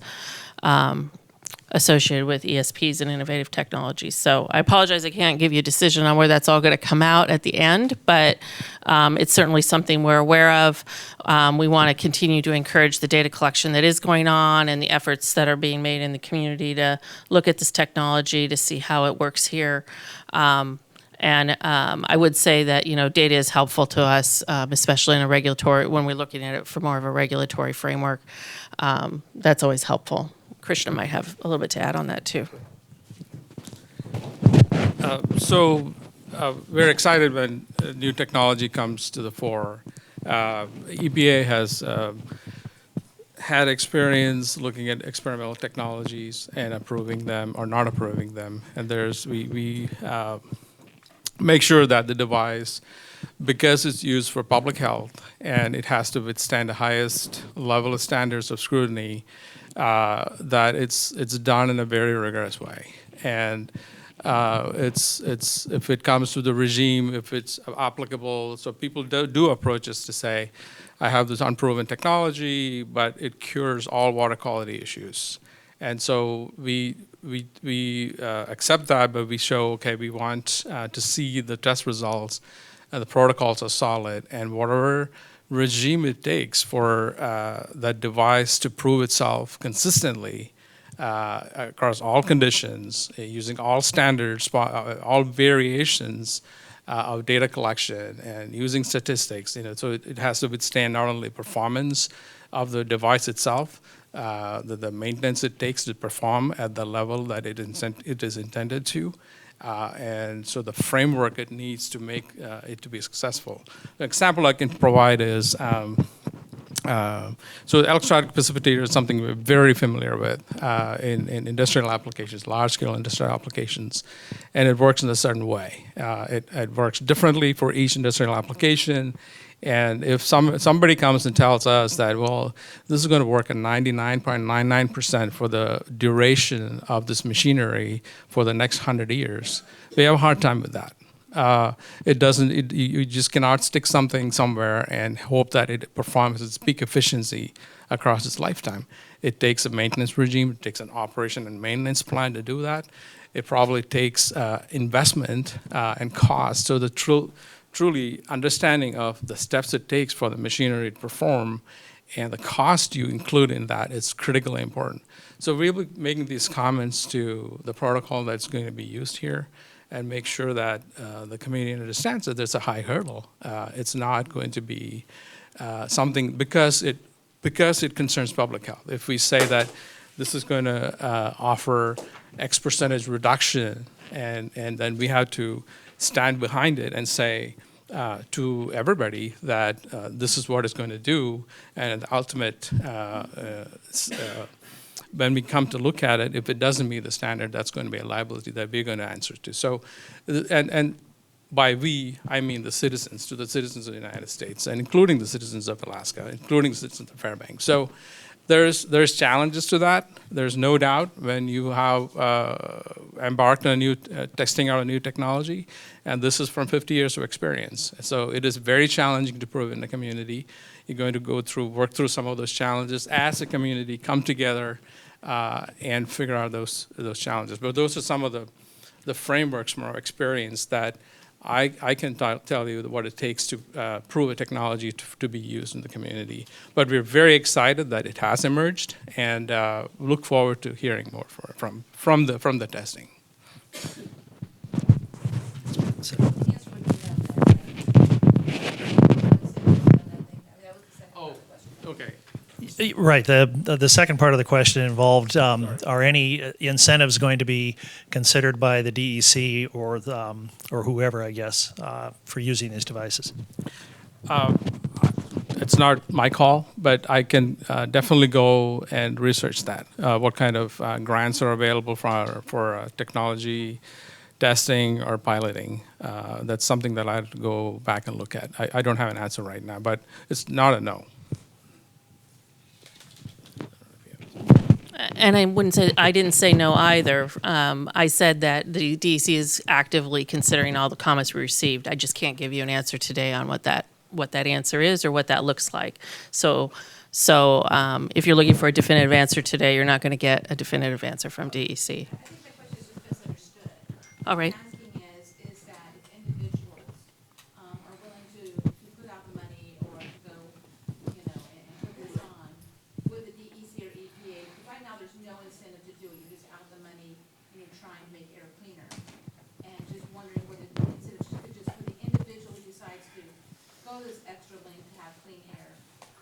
associated with ESPs and innovative technologies. So I apologize I can't give you a decision on where that's all going to come out at the end, but it's certainly something we're aware of. We want to continue to encourage the data collection that is going on and the efforts that are being made in the community to look at this technology to see how it works here. And I would say that, data is helpful to us, especially in a regulatory, when we're looking at it for more of a regulatory framework. That's always helpful. Krishna might have a little bit to add on that too. So we're excited when new technology comes to the fore. EPA has had experience looking at experimental technologies and approving them or not approving them. And we make sure that the device, because it's used for public health and it has to withstand the highest level of standards of scrutiny, that it's done in a very rigorous way. And it's if it comes to the regime, if it's applicable, so people do approach us to say, I have this unproven technology, but it cures all water quality issues. And so we accept that, but we show, okay, we want to see the test results and the protocols are solid, and whatever regime it takes for that device to prove itself consistently across all conditions, using all standards, all variations of data collection and using statistics, so it has to withstand not only performance of the device itself, the maintenance it takes to perform at the level that it is intended to, and so the framework it needs to make it to be successful. The example I can provide is, so electrostatic precipitator is something we're very familiar with in industrial applications, large-scale industrial applications, and it works in a certain way. It works differently for each industrial application. And if somebody comes and tells us that, well, this is going to work at 99.99% for the duration of this machinery for the next 100 years, we have a hard time with that. You just cannot stick something somewhere and hope that it performs its peak efficiency across its lifetime. It takes a maintenance regime, it takes an operation and maintenance plan to do that. It probably takes investment and cost. So the truly understanding of the steps it takes for the machinery to perform and the cost you include in that is critically important. So we'll be making these comments to the protocol that's going to be used here and make sure that the community understands that there's a high hurdle. It's not going to be something because it concerns public health. If we say that this is going to offer X percentage reduction and then we have to stand behind it and say to everybody that this is what it's going to do, and the ultimate, when we come to look at it, if it doesn't meet the standard, that's going to be a liability that we're going to answer to. So, and by we, I mean the citizens, to the citizens of the United States, and including the citizens of Alaska, including the citizens of Fairbanks. So there's challenges to that. There's no doubt when you have embarked on a new, testing out a new technology, and this is from 50 years of experience. So it is very challenging to prove in the community. You're going to work through some of those challenges as a community, come together and figure out those challenges. But those are some of the frameworks from our experience that I can tell you what it takes to prove a technology to be used in the community. But we're very excited that it has emerged, and look forward to hearing more from the testing. Oh, okay. Right. The second part of the question involved, are any incentives going to be considered by the DEC or whoever, I guess, for using these devices? It's not my call, but I can definitely go and research that. What kind of grants are available for technology testing or piloting? That's something that I have to go back and look at. I don't have an answer right now, but it's not a no. And I didn't say no either. I said that the DEC is actively considering all the comments we received. I just can't give you an answer today on what that answer is or what that looks like. So if you're looking for a definitive answer today, you're not going to get a definitive answer from DEC. I think the question is just misunderstood. All right. What I'm asking is that if individuals are willing to put out the money or to go, and put this on, would the DEC or EPA, right now there's no incentive to do it, you're just out the money and you're trying to make air cleaner. And just wondering whether the incentive could just, for the individual who decides to go this extra length to have clean air,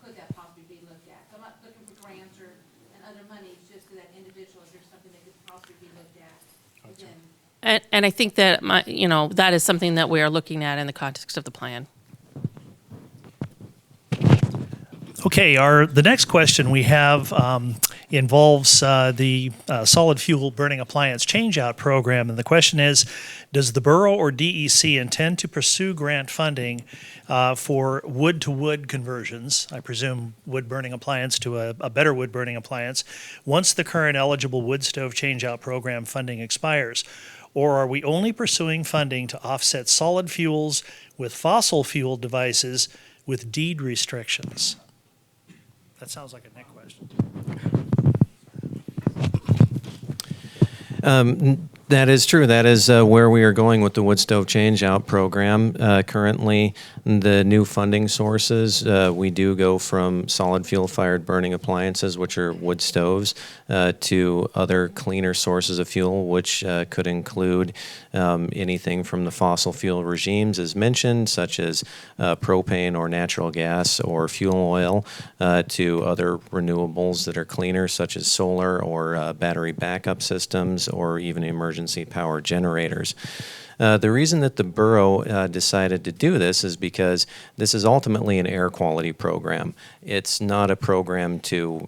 could that possibly be looked at? So I'm not looking for grants and other monies, just for that individual, if there's something that could possibly be looked at. And I think that that is something that we are looking at in the context of the plan. Okay, the next question we have involves the solid fuel burning appliance changeout program, and the question is, does the borough or DEC intend to pursue grant funding for wood-to-wood conversions, I presume wood burning appliance to a better wood burning appliance, once the current eligible wood stove changeout program funding expires? Or are we only pursuing funding to offset solid fuels with fossil fuel devices with deed restrictions? That sounds like a Nick question. That is true. That is where we are going with the wood stove changeout program. Currently, the new funding sources, we do go from solid fuel fired burning appliances, which are wood stoves, to other cleaner sources of fuel, which could include anything from the fossil fuel regimes, as mentioned, such as propane or natural gas or fuel oil, to other renewables that are cleaner, such as solar or battery backup systems, or even emergency power generators. The reason that the borough decided to do this is because this is ultimately an air quality program. It's not a program to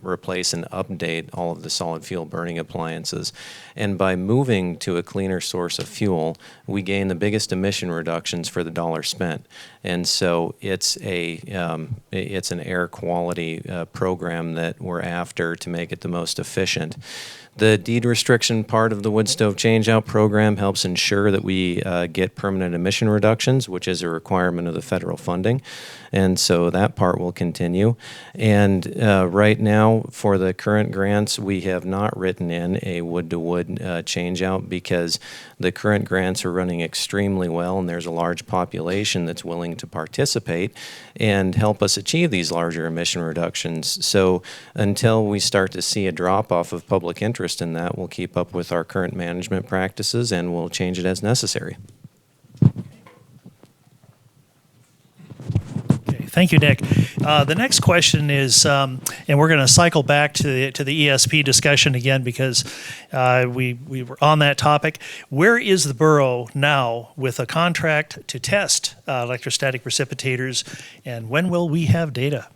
replace and update all of the solid fuel burning appliances. And by moving to a cleaner source of fuel, we gain the biggest emission reductions for the dollar spent. And so it's an air quality program that we're after to make it the most efficient. The deed restriction part of the wood stove changeout program helps ensure that we get permanent emission reductions, which is a requirement of the federal funding. And so that part will continue. And right now, for the current grants, we have not written in a wood-to-wood changeout because the current grants are running extremely well, and there's a large population that's willing to participate and help us achieve these larger emission reductions. So until we start to see a drop-off of public interest in that, we'll keep up with our current management practices and we'll change it as necessary. Thank you, Nick. The next question is, and we're going to cycle back to the ESP discussion again because we were on that topic. Where is the borough now with a contract to test electrostatic precipitators, and when will we have data?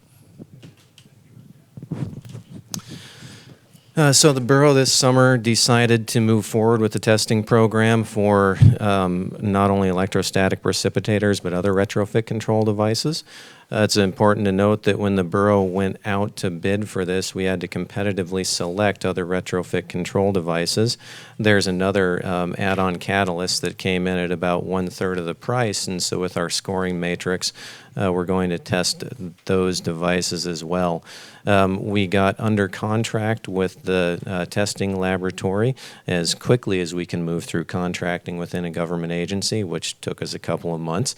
So the borough this summer decided to move forward with the testing program for not only electrostatic precipitators, but other retrofit control devices. It's important to note that when the borough went out to bid for this, we had to competitively select other retrofit control devices. There's another add-on catalyst that came in at about 1/3 of the price, and so with our scoring matrix, we're going to test those devices as well. We got under contract with the testing laboratory as quickly as we can move through contracting within a government agency, which took us a couple of months.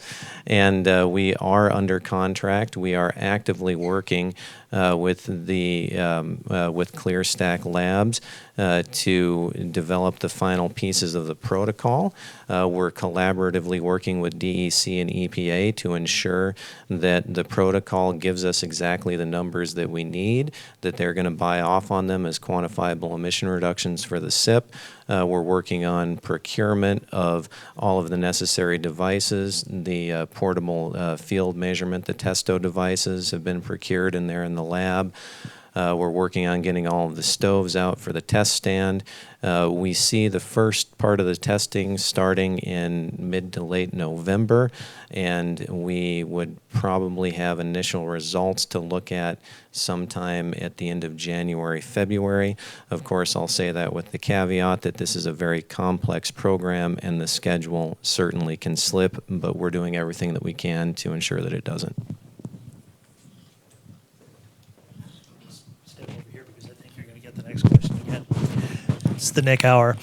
And we are under contract. We are actively working with ClearStack Labs to develop the final pieces of the protocol. We're collaboratively working with DEC and EPA to ensure that the protocol gives us exactly the numbers that we need, that they're going to buy off on them as quantifiable emission reductions for the SIP. We're working on procurement of all of the necessary devices. The portable field measurement, the testo devices have been procured and they're in the lab. We're working on getting all of the stoves out for the test stand. We see the first part of the testing starting in mid to late November, and we would probably have initial results to look at sometime at the end of January, February. Of course, I'll say that with the caveat that this is a very complex program and the schedule certainly can slip, but we're doing everything that we can to ensure that it doesn't. Step over here because I think you're going to get the next question again. It's the NIC Hour.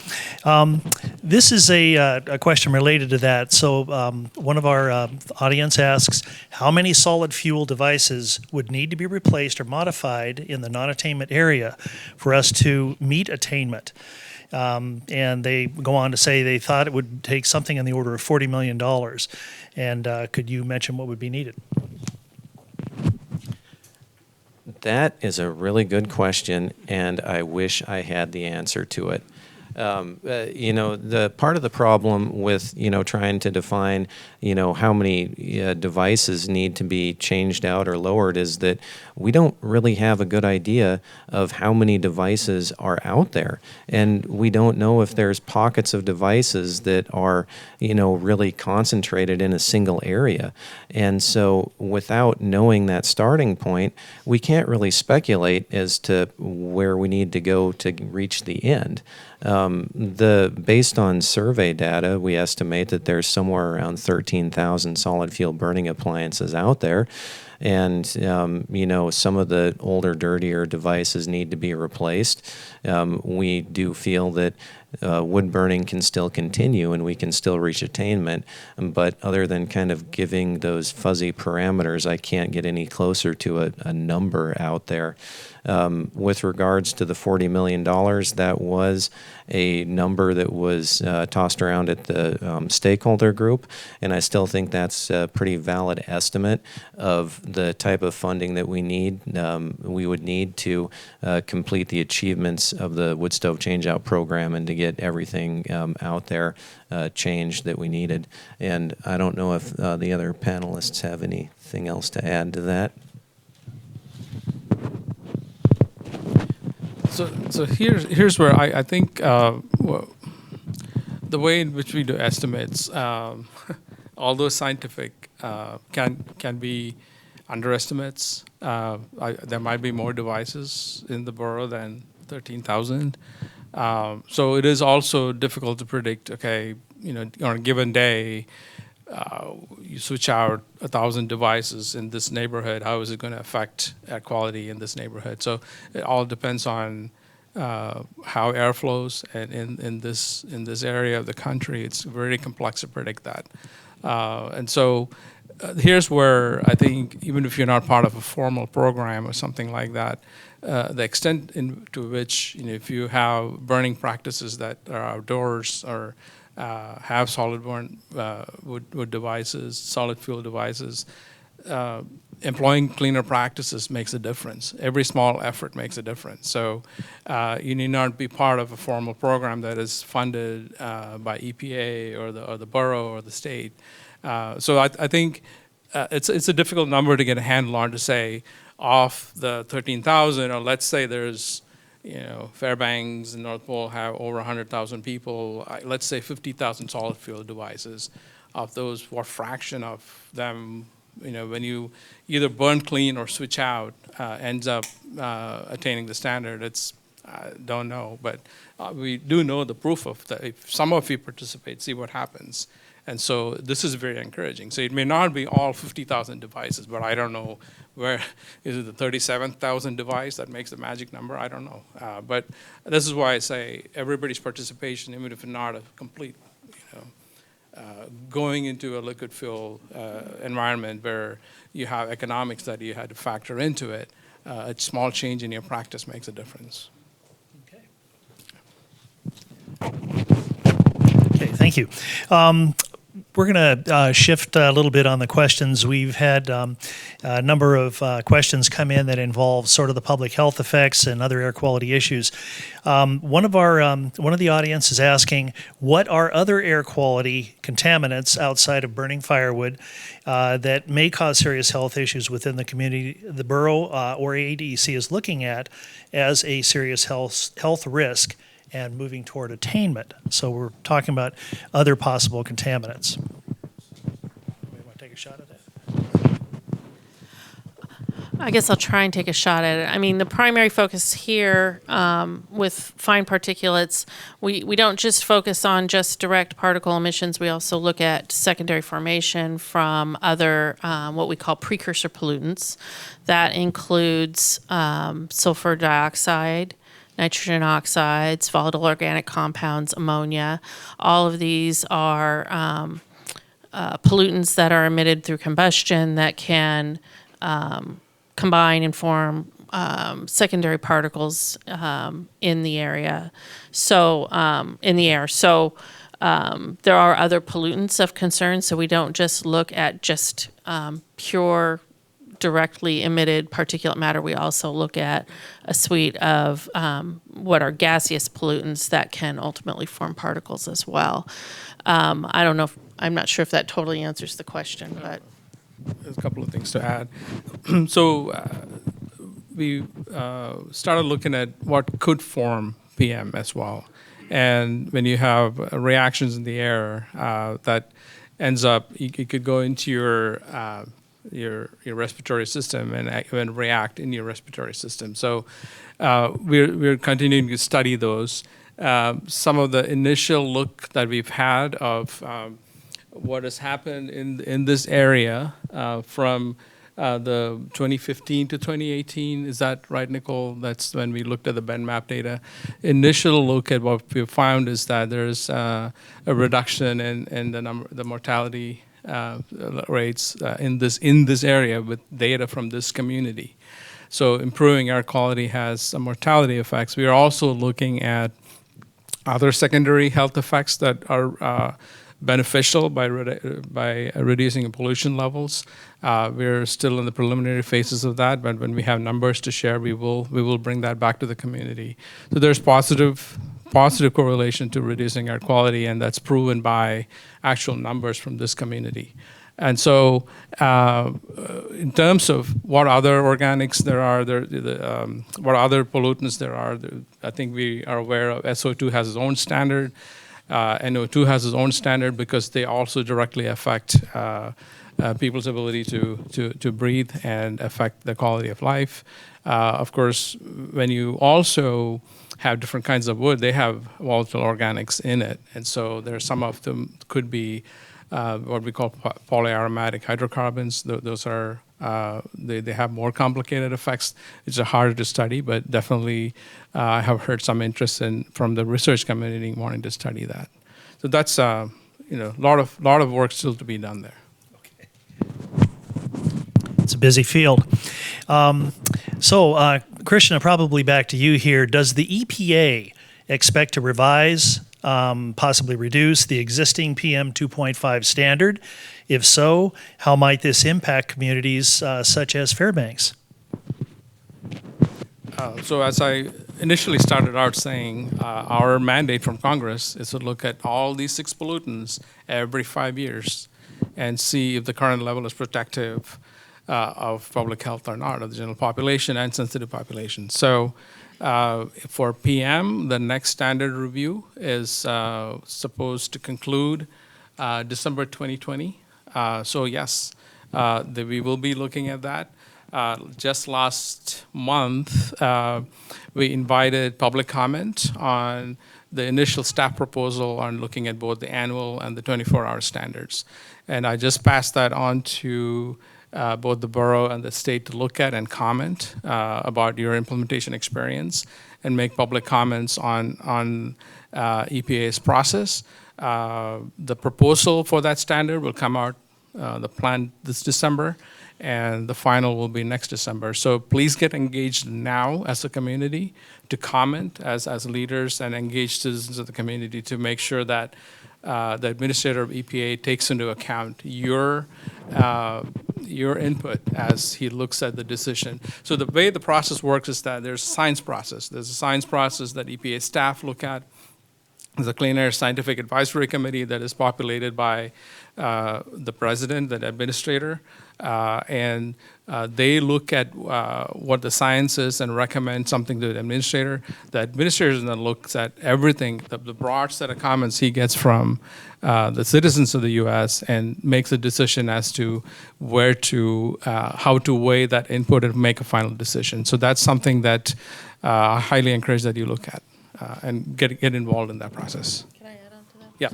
This is a question related to that. So one of our audience asks, how many solid fuel devices would need to be replaced or modified in the non-attainment area for us to meet attainment? And they go on to say they thought it would take something in the order of $40 million. And could you mention what would be needed? That is a really good question, and I wish I had the answer to it. The part of the problem with, trying to define, how many devices need to be changed out or lowered is that we don't really have a good idea of how many devices are out there. And we don't know if there's pockets of devices that are, really concentrated in a single area. And so without knowing that starting point, we can't really speculate as to where we need to go to reach the end. Based on survey data, we estimate that there's somewhere around 13,000 solid fuel burning appliances out there. And, some of the older, dirtier devices need to be replaced. We do feel that wood burning can still continue and we can still reach attainment. But other than kind of giving those fuzzy parameters, I can't get any closer to a number out there. With regards to the $40 million, that was a number that was tossed around at the stakeholder group, and I still think that's a pretty valid estimate of the type of funding that we would need to complete the achievements of the wood stove changeout program and to get everything out there changed that we needed. And I don't know if the other panelists have anything else to add to that. So here's where I think the way in which we do estimates, although scientific, can be underestimates. There might be more devices in the borough than 13,000. So it is also difficult to predict. Okay, on a given day, you switch out 1,000 devices in this neighborhood. How is it going to affect air quality in this neighborhood? So it all depends on how air flows, and in this area of the country, it's very complex to predict that. And so here's where I think even if you're not part of a formal program or something like that, the extent to which if you have burning practices that are outdoors or have solid burn wood devices, solid fuel devices, employing cleaner practices makes a difference. Every small effort makes a difference. So you need not be part of a formal program that is funded by EPA or the borough or the state. So I think it's a difficult number to get a handle on to say off the 13,000, or let's say there's Fairbanks and North Pole have over 100,000 people. Let's say 50,000 solid fuel devices. Of those, what fraction of them, when you either burn clean or switch out, ends up attaining the standard? I don't know, but we do know the proof of that. If some of you participate, see what happens. And so this is very encouraging. So it may not be all 50,000 devices, but I don't know where, is it the 37,000 device that makes the magic number? I don't know. But this is why I say everybody's participation, even if not a complete, going into a liquid fuel environment where you have economics that you had to factor into it, a small change in your practice makes a difference. Okay, thank you. We're going to shift a little bit on the questions. We've had a number of questions come in that involve sort of the public health effects and other air quality issues. One of the audience is asking, what are other air quality contaminants outside of burning firewood that may cause serious health issues within the community the borough or ADC is looking at as a serious health risk and moving toward attainment? So we're talking about other possible contaminants. Anybody want to take a shot at that? I guess I'll try and take a shot at it. I mean, the primary focus here with fine particulates, we don't just focus on just direct particle emissions. We also look at secondary formation from other what we call precursor pollutants. That includes sulfur dioxide, nitrogen oxides, volatile organic compounds, ammonia. All of these are pollutants that are emitted through combustion that can combine and form secondary particles in the area. So in the air. So there are other pollutants of concern. So we don't just look at just pure directly emitted particulate matter. We also look at a suite of what are gaseous pollutants that can ultimately form particles as well. I don't know if, I'm not sure if that totally answers the question, but. There's a couple of things to add. So we started looking at what could form PM as well. And when you have reactions in the air that ends up, it could go into your respiratory system and react in your respiratory system. So we're continuing to study those. Some of the initial look that we've had of what has happened in this area from the 2015 to 2018, is that right, Nicole? That's when we looked at the bend map data. Initial look at what we found is that there's a reduction in the mortality rates in this area with data from this community. So improving air quality has some mortality effects. We are also looking at other secondary health effects that are beneficial by reducing pollution levels. We're still in the preliminary phases of that, but when we have numbers to share, we will bring that back to the community. So there's positive correlation to reducing air quality, and that's proven by actual numbers from this community. And so in terms of what other organics there are, what other pollutants there are, I think we are aware of SO2 has its own standard. NO2 has its own standard because they also directly affect people's ability to breathe and affect the quality of life. Of course, when you also have different kinds of wood, they have volatile organics in it. And so there are some of them could be what we call polyaromatic hydrocarbons. Those are, they have more complicated effects. It's harder to study, but definitely I have heard some interest from the research community wanting to study that. So that's a lot of work still to be done there. Okay. It's a busy field. So Krishna, probably back to you here. Does the EPA expect to revise, possibly reduce the existing PM 2.5 standard? If so, how might this impact communities such as Fairbanks? So as I initially started out saying, our mandate from Congress is to look at all these 6 pollutants every 5 years and see if the current level is protective of public health or not, of the general population and sensitive population. So for PM, the next standard review is supposed to conclude December 2020. So yes, we will be looking at that. Just last month, we invited public comment on the initial staff proposal on looking at both the annual and the 24-hour standards. And I just passed that on to both the borough and the state to look at and comment about your implementation experience and make public comments on EPA's process. The proposal for that standard will come out, the plan this December, and the final will be next December. So please get engaged now as a community to comment as leaders and engage citizens of the community to make sure that the administrator of EPA takes into account your input as he looks at the decision. So the way the process works is that there's a science process. There's a science process that EPA staff look at. There's a Clean Air Scientific Advisory Committee that is populated by the president, the administrator, and they look at what the science is and recommend something to the administrator. The administrator then looks at everything, the broad set of comments he gets from the citizens of the U.S. and makes a decision as to where to, how to weigh that input and make a final decision. So that's something that I highly encourage that you look at and get involved in that process. Can I add on to that? Yeah.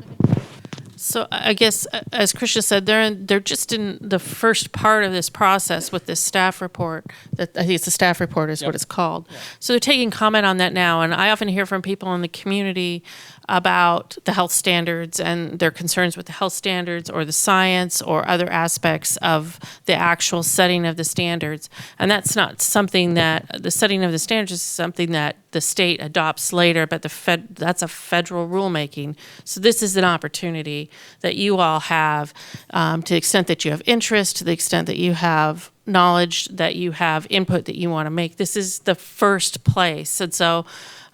So I guess, as Krishna said, they're just in the first part of this process with this staff report. That I think it's the staff report is what it's called. So they're taking comment on that now, and I often hear from people in the community about the health standards and their concerns with the health standards or the science or other aspects of the actual setting of the standards. And that's not something that the setting of the standards is something that the state adopts later, but that's a federal rulemaking. So this is an opportunity that you all have, to the extent that you have interest, to the extent that you have knowledge, that you have input that you want to make. This is the first place. And so,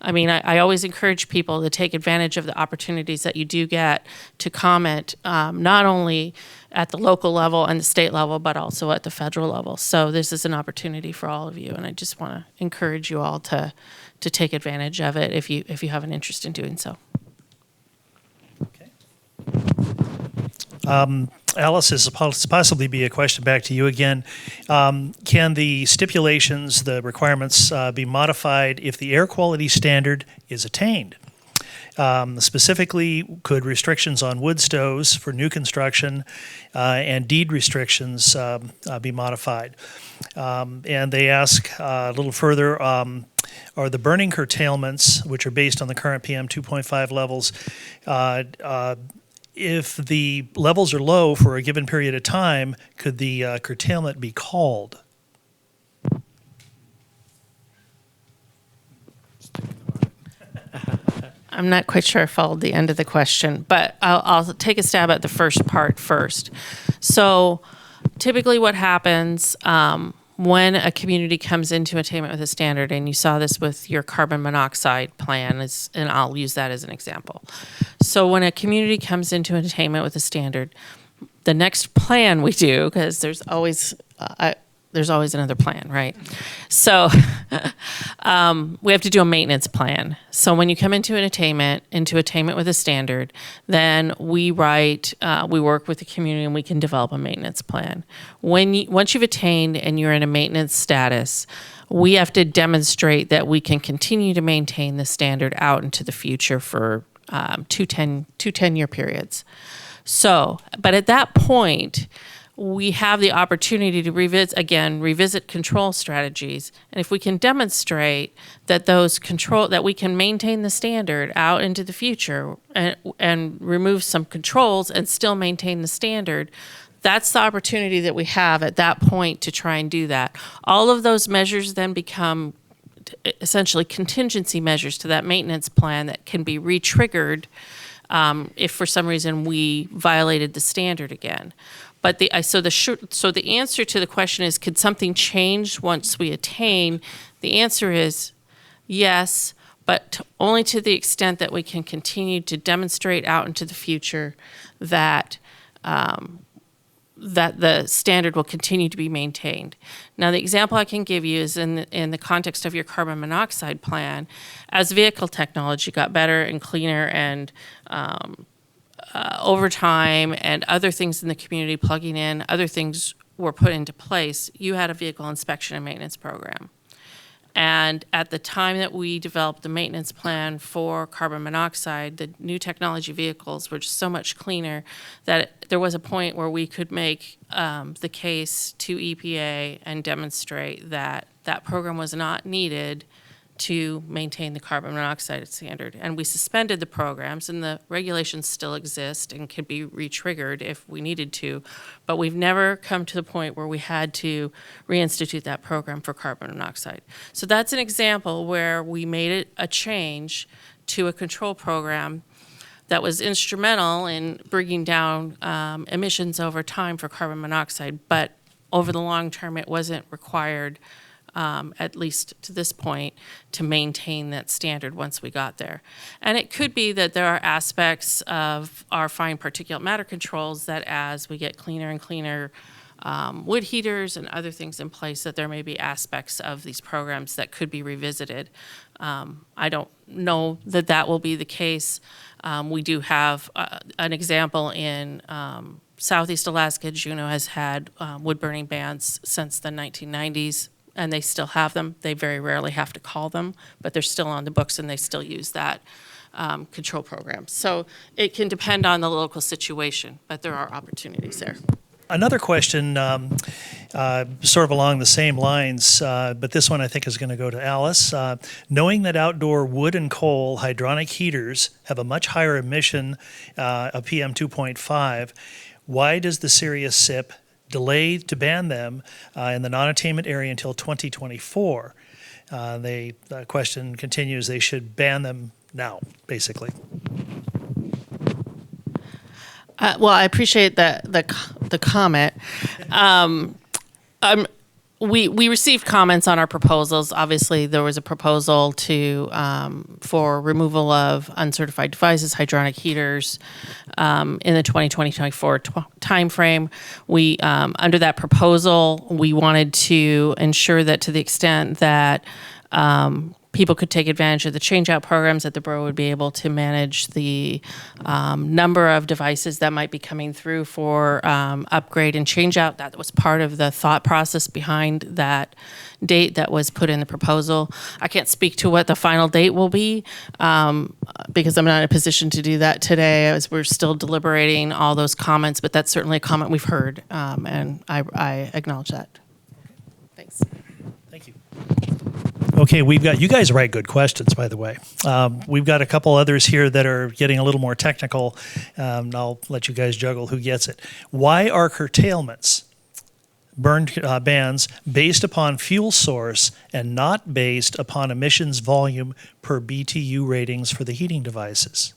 I mean, I always encourage people to take advantage of the opportunities that you do get to comment, not only at the local level and the state level, but also at the federal level. So this is an opportunity for all of you, and I just want to encourage you all to take advantage of it if you have an interest in doing so. Alice, this will possibly be a question back to you again. Can the stipulations, the requirements, be modified if the air quality standard is attained? Specifically, could restrictions on wood stoves for new construction and deed restrictions be modified? And they ask a little further, are the burning curtailments, which are based on the current PM2.5 levels, if the levels are low for a given period of time, could the curtailment be called? I'm not quite sure I followed the end of the question, but I'll take a stab at the first part first. So typically what happens when a community comes into attainment with a standard, and you saw this with your carbon monoxide plan, and I'll use that as an example. So when a community comes into attainment with a standard, the next plan we do, because there's always another plan, right? So we have to do a maintenance plan. So when you come into attainment with a standard, then we work with the community and we can develop a maintenance plan. Once you've attained and you're in a maintenance status, we have to demonstrate that we can continue to maintain the standard out into the future for two 10-year periods. So, but at that point, we have the opportunity to revisit control strategies. And if we can demonstrate that that we can maintain the standard out into the future and remove some controls and still maintain the standard, that's the opportunity that we have at that point to try and do that. All of those measures then become essentially contingency measures to that maintenance plan that can be re-triggered if for some reason we violated the standard again. But the answer to the question is, could something change once we attain? The answer is yes, but only to the extent that we can continue to demonstrate out into the future that that the standard will continue to be maintained. Now, the example I can give you is in the context of your carbon monoxide plan. As vehicle technology got better and cleaner and over time and other things in the community plugging in, other things were put into place, you had a vehicle inspection and maintenance program. And at the time that we developed the maintenance plan for carbon monoxide, the new technology vehicles were just so much cleaner that there was a point where we could make the case to EPA and demonstrate that that program was not needed to maintain the carbon monoxide standard. And we suspended the programs, and the regulations still exist and could be re-triggered if we needed to, but we've never come to the point where we had to reinstitute that program for carbon monoxide. So that's an example where we made it a change to a control program that was instrumental in bringing down emissions over time for carbon monoxide, but over the long term, it wasn't required, at least to this point, to maintain that standard once we got there. And it could be that there are aspects of our fine particulate matter controls that as we get cleaner and cleaner wood heaters and other things in place, that there may be aspects of these programs that could be revisited. I don't know that that will be the case. We do have an example in Southeast Alaska. Juneau has had wood burning bans since the 1990s, and they still have them. They very rarely have to call them, but they're still on the books and they still use that control program. So it can depend on the local situation, but there are opportunities there. Another question, sort of along the same lines, but this one I think is going to go to Alice. Knowing that outdoor wood and coal hydronic heaters have a much higher emission of PM 2.5, why does the serious SIP delay to ban them in the non-attainment area until 2024? The question continues, they should ban them now, basically. Well, I appreciate the comment. We received comments on our proposals. Obviously, there was a proposal for removal of uncertified devices, hydronic heaters, in the 2020-24 timeframe. We, under that proposal, we wanted to ensure that to the extent that people could take advantage of the change-out programs, that the borough would be able to manage the number of devices that might be coming through for upgrade and change-out. That was part of the thought process behind that date that was put in the proposal. I can't speak to what the final date will be because I'm not in a position to do that today as we're still deliberating all those comments, but that's certainly a comment we've heard, and I acknowledge that. Thanks. Thank you. Okay, you guys write good questions, by the way. We've got a couple others here that are getting a little more technical. And I'll let you guys juggle who gets it. Why are curtailments, bans, based upon fuel source and not based upon emissions volume per BTU ratings for the heating devices?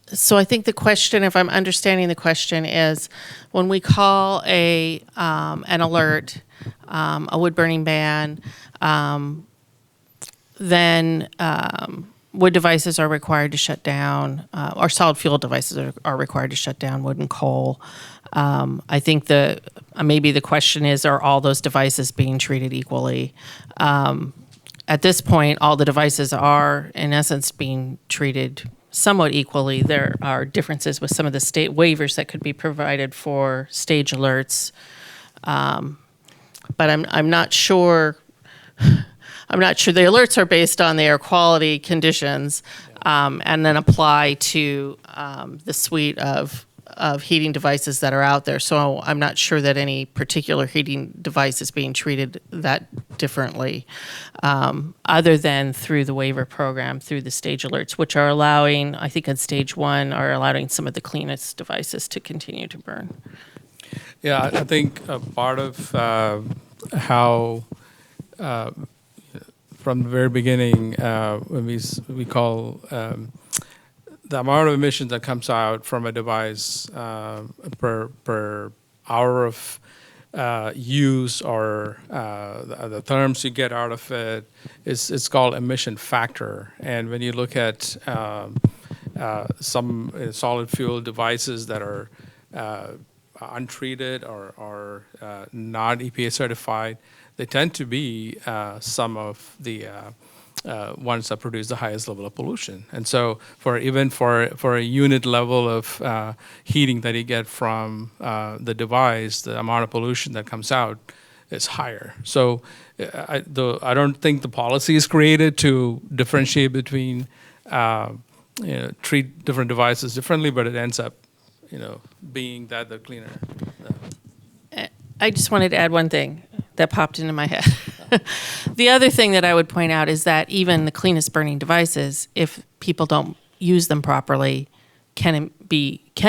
So I think the question, if I'm understanding the question, is when we call an alert, a wood burning ban, then wood devices are required to shut down, or solid fuel devices are required to shut down wood and coal. I think maybe the question is, are all those devices being treated equally? At this point, all the devices are, in essence, being treated somewhat equally. There are differences with some of the state waivers that could be provided for stage alerts, but I'm not sure. I'm not sure the alerts are based on the air quality conditions, and then apply to the suite of heating devices that are out there. So I'm not sure that any particular heating device is being treated that differently, other than through the waiver program, through the stage alerts, which are allowing, I think on stage 1, are allowing some of the cleanest devices to continue to burn. Yeah, I think part of how from the very beginning, when we call the amount of emissions that comes out from a device per hour of use, or the terms you get out of it, it's called emission factor. And when you look at some solid fuel devices that are untreated or not EPA certified, they tend to be some of the ones that produce the highest level of pollution. And so for a unit level of heating that you get from the device, the amount of pollution that comes out is higher. So I don't think the policy is created to differentiate between treat different devices differently, but it ends up being that they're cleaner. I just wanted to add one thing that popped into my head. The other thing that I would point out is that even the cleanest burning devices, if people don't use them properly, can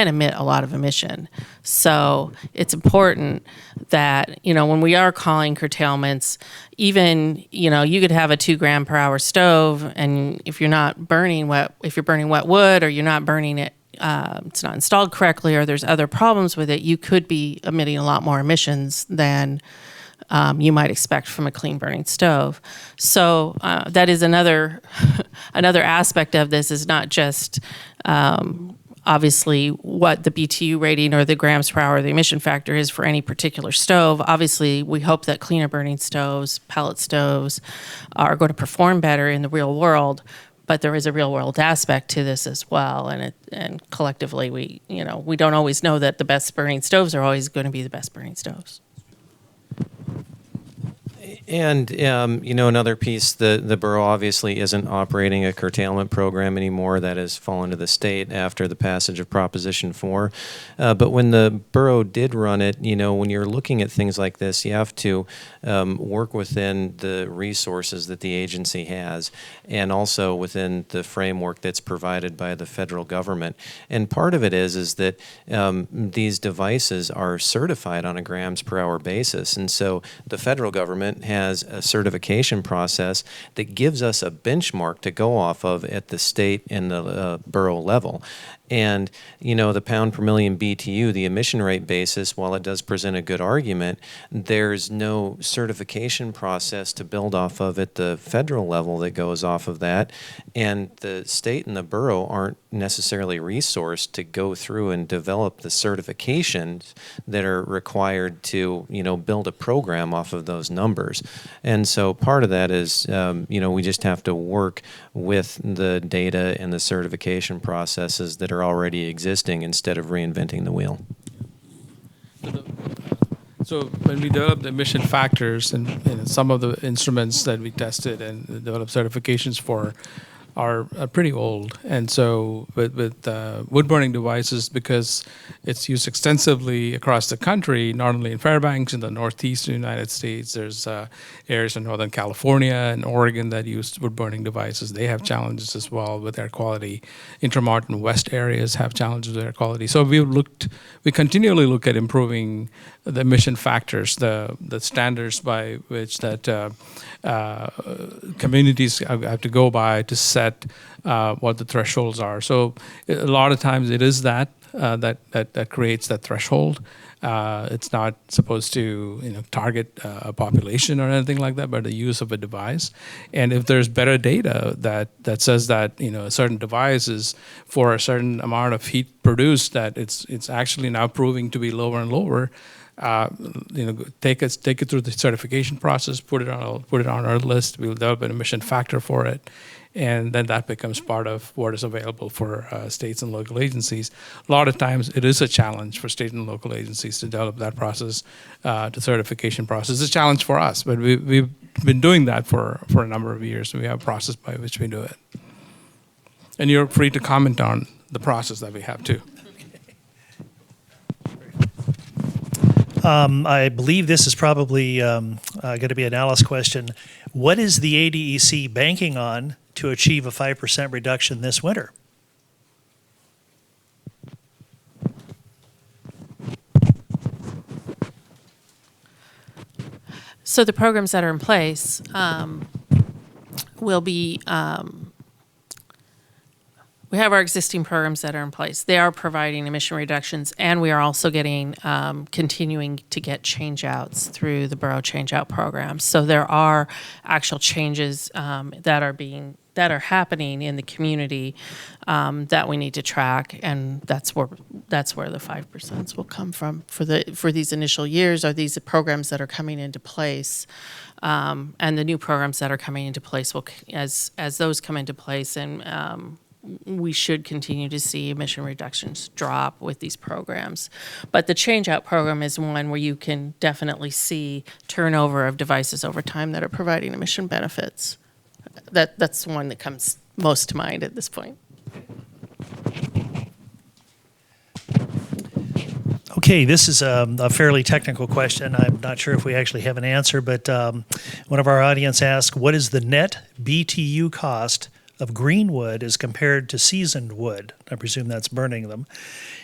emit a lot of emission. So it's important that, when we are calling curtailments, even, you could have a 2 gram per hour stove, and if you're burning wet wood, or you're not burning it, it's not installed correctly, or there's other problems with it, you could be emitting a lot more emissions than you might expect from a clean burning stove. So that is another aspect of this, is not just obviously what the BTU rating or the grams per hour, the emission factor is for any particular stove. Obviously, we hope that cleaner burning stoves, pellet stoves, are going to perform better in the real world. But there is a real world aspect to this as well, and collectively we don't always know that the best burning stoves are always going to be the best burning stoves. And, another piece, the borough obviously isn't operating a curtailment program anymore. That has fallen to the state after the passage of Proposition 4. But when the borough did run it, when you're looking at things like this, you have to work within the resources that the agency has, and also within the framework that's provided by the federal government. And part of it is that these devices are certified on a grams per hour basis. And so the federal government has a certification process that gives us a benchmark to go off of at the state and the borough level. And, the pound per million BTU, the emission rate basis, while it does present a good argument, there's no certification process to build off of at the federal level that goes off of that. And the state and the borough aren't necessarily resourced to go through and develop the certifications that are required to, build a program off of those numbers. And so part of that is, we just have to work with the data and the certification processes that are already existing instead of reinventing the wheel. So when we develop the emission factors, and some of the instruments that we tested and developed certifications for are pretty old. And so with wood burning devices, because it's used extensively across the country, not only in Fairbanks, in the northeastern United States, there's areas in Northern California and Oregon that use wood burning devices. They have challenges as well with air quality. Intermountain West areas have challenges with air quality. So we continually look at improving the emission factors, the standards by which that communities have to go by to set what the thresholds are. So a lot of times it is that creates that threshold. It's not supposed to target a population or anything like that, but the use of a device. And if there's better data that says that a certain device is for a certain amount of heat produced, that it's actually now proving to be lower and lower. Take it through the certification process, put it on our list. We'll develop an emission factor for it, and then that becomes part of what is available for states and local agencies. A lot of times, it is a challenge for state and local agencies to develop that process, the certification process. It's a challenge for us, but we've been doing that for a number of years. We have a process by which we do it, and you're free to comment on the process that we have too. I believe this is probably going to be an Alice question. What is the ADEC banking on to achieve a 5% reduction this winter? So the programs that are in place will be, we have our existing programs that are in place. They are providing emission reductions, and we are also getting, continuing to get change-outs through the borough change-out program. So there are actual changes that are happening in the community that we need to track, and that's where the 5% will come from for these initial years. Are these programs that are coming into place, and the new programs that are coming into place will, as those come into place, and we should continue to see emission reductions drop with these programs. But the change-out program is one where you can definitely see turnover of devices over time that are providing emission benefits. That's the one that comes most to mind at this point. Okay, this is a fairly technical question. I'm not sure if we actually have an answer, but one of our audience asked, what is the net BTU cost of green wood as compared to seasoned wood? I presume that's burning them.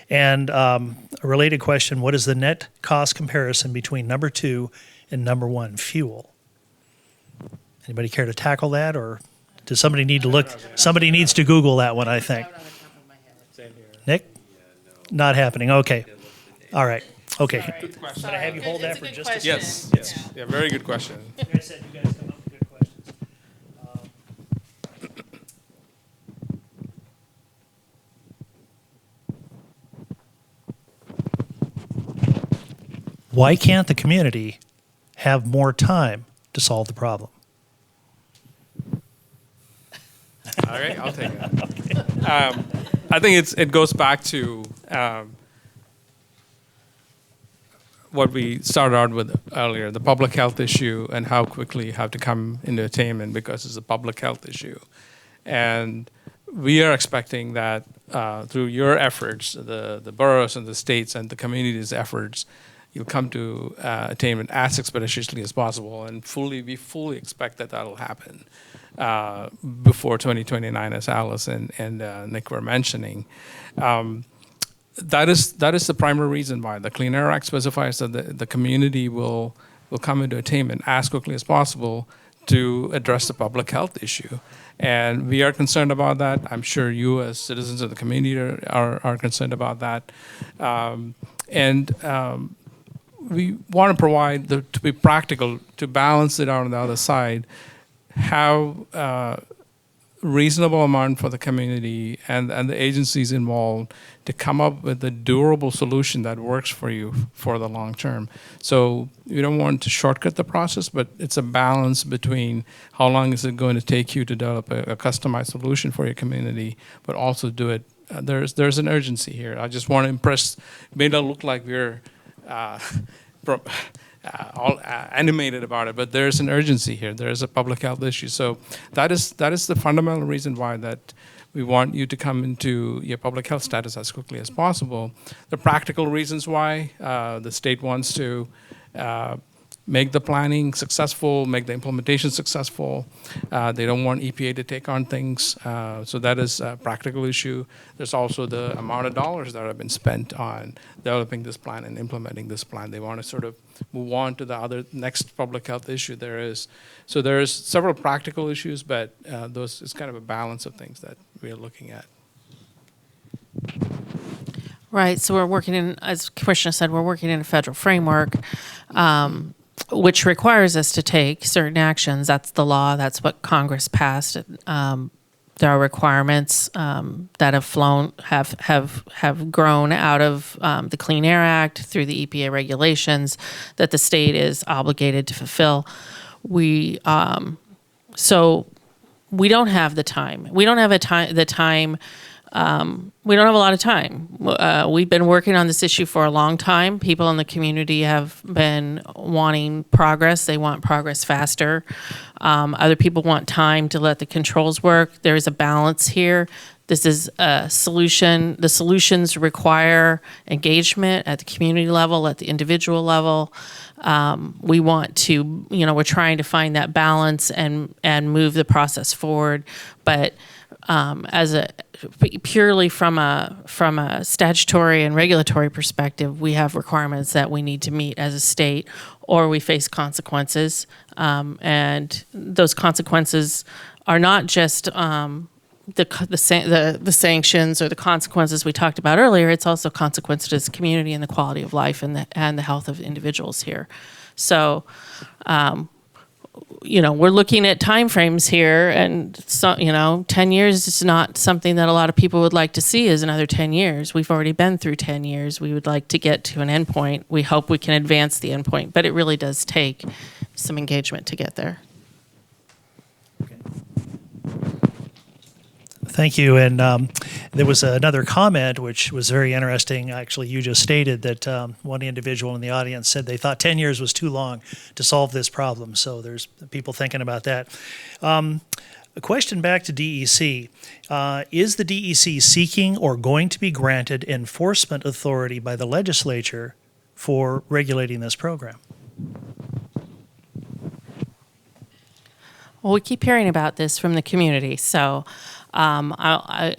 And a related question, what is the net cost comparison between number 2 and number 1 fuel? Anybody care to tackle that, or does somebody need to look? Somebody needs to Google that one, I think. Nick? Not happening. Okay. All right. Okay. Good question. Can I have you hold that for just a second? Yes, yes. Yeah, very good question. You guys said you guys come up with good questions. Why can't the community have more time to solve the problem? All right, I'll take that. I think it goes back to what we started out with earlier, the public health issue and how quickly you have to come into attainment because it's a public health issue. And we are expecting that through your efforts, the boroughs and the states and the community's efforts, you'll come to attainment as expeditiously as possible, and we fully expect that that'll happen before 2029, as Alice and Nick were mentioning. That is the primary reason why the Clean Air Act specifies that the community will come into attainment as quickly as possible to address the public health issue. And we are concerned about that. I'm sure you as citizens of the community are concerned about that. We want to provide, to be practical, to balance it out on the other side, have reasonable amount for the community and the agencies involved to come up with a durable solution that works for you for the long term. So we don't want to shortcut the process, but it's a balance between how long is it going to take you to develop a customized solution for your community, but also do it. There's an urgency here. I just want to impress. It may not look like we're all animated about it, but there's an urgency here. There is a public health issue. So that is the fundamental reason why that we want you to come into your public health status as quickly as possible. The practical reasons why the state wants to make the planning successful, make the implementation successful. They don't want EPA to take on things. So that is a practical issue. There's also the amount of dollars that have been spent on developing this plan and implementing this plan. They want to sort of move on to the next public health issue there is. So there's several practical issues, but those is kind of a balance of things that we are looking at. Right. So we're working in, as Commissioner said, we're working in a federal framework, which requires us to take certain actions. That's the law. That's what Congress passed. There are requirements that have grown out of the Clean Air Act through the EPA regulations that the state is obligated to fulfill. So we don't have the time. We don't have we don't have a lot of time. We've been working on this issue for a long time. People in the community have been wanting progress. They want progress faster. Other people want time to let the controls work. There is a balance here. This is a solution. The solutions require engagement at the community level, at the individual level. We want to, we're trying to find that balance and move the process forward. But purely from a statutory and regulatory perspective, we have requirements that we need to meet as a state, or we face consequences. And those consequences are not just the sanctions or the consequences we talked about earlier. It's also consequences to the community and the quality of life and the health of individuals here. So, we're looking at timeframes here, and 10 years is not something that a lot of people would like to see as another 10 years. We've already been through 10 years. We would like to get to an endpoint. We hope we can advance the endpoint, but it really does take some engagement to get there. Thank you. And there was another comment which was very interesting. Actually, you just stated that one individual in the audience said they thought 10 years was too long to solve this problem. So there's people thinking about that. A question back to DEC. Is the DEC seeking or going to be granted enforcement authority by the legislature for regulating this program? Well, we keep hearing about this from the community, so I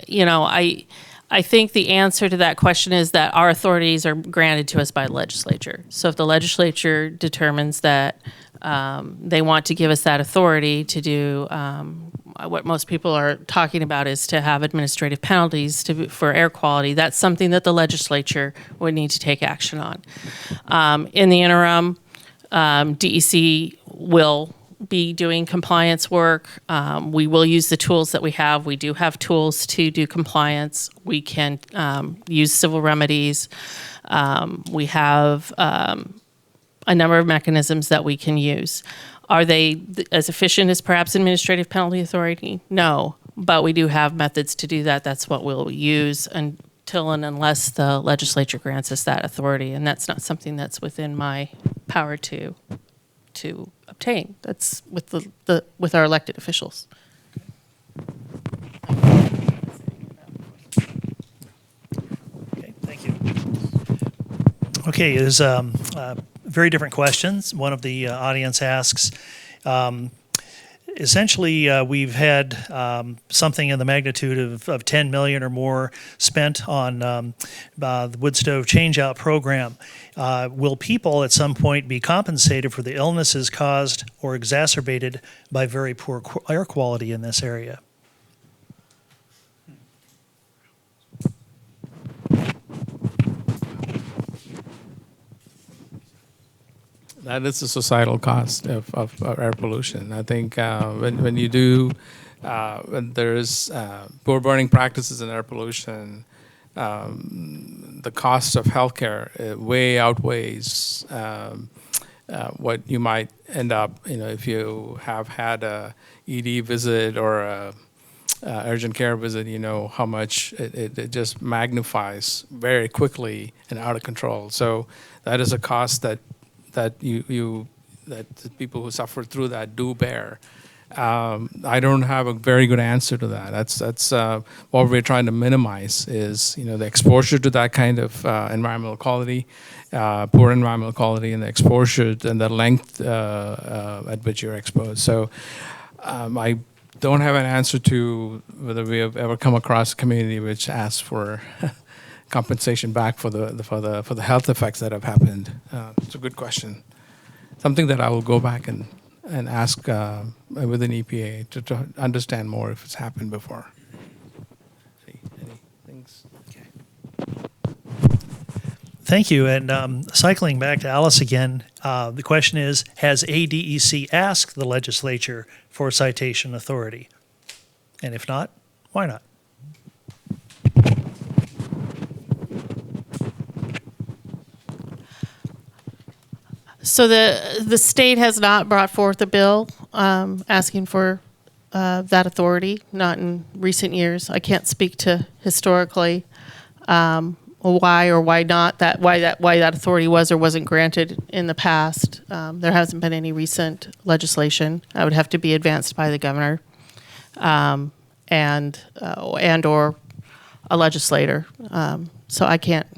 think the answer to that question is that our authorities are granted to us by the legislature. So if the legislature determines that they want to give us that authority to do what most people are talking about is to have administrative penalties for air quality, that's something that the legislature would need to take action on. In the interim, DEC will be doing compliance work. We will use the tools that we have. We do have tools to do compliance. We can use civil remedies. We have a number of mechanisms that we can use. Are they as efficient as perhaps administrative penalty authority? No, but we do have methods to do that. That's what we'll use until and unless the legislature grants us that authority, and that's not something that's within my power to obtain. That's with with our elected officials. Okay, thank you. Okay, there's very different questions. One of the audience asks, essentially, we've had something in the magnitude of 10 million or more spent on the wood stove change-out program. Will people at some point be compensated for the illnesses caused or exacerbated by very poor air quality in this area? That is the societal cost of air pollution. I think when you do, when there is poor burning practices in air pollution, the cost of healthcare way outweighs what you might end up, if you have had a ED visit or a urgent care visit, how much it just magnifies very quickly and out of control. So that is a cost that that the people who suffer through that do bear. I don't have a very good answer to that. That's what we're trying to minimize is the exposure to that kind of environmental quality, poor environmental quality, and the exposure and the length at which you're exposed. So I don't have an answer to whether we have ever come across a community which asks for compensation back for the health effects that have happened. It's a good question. Something that I will go back and ask within EPA to understand more if it's happened before. See any things? Okay. Thank you. And cycling back to Alice again, the question is, has ADEC asked the legislature for citation authority? And if not, why not? So the state has not brought forth a bill asking for that authority, not in recent years. I can't speak to historically why or why not why that authority was or wasn't granted in the past. There hasn't been any recent legislation. That would have to be advanced by the governor and or a legislator. So I can't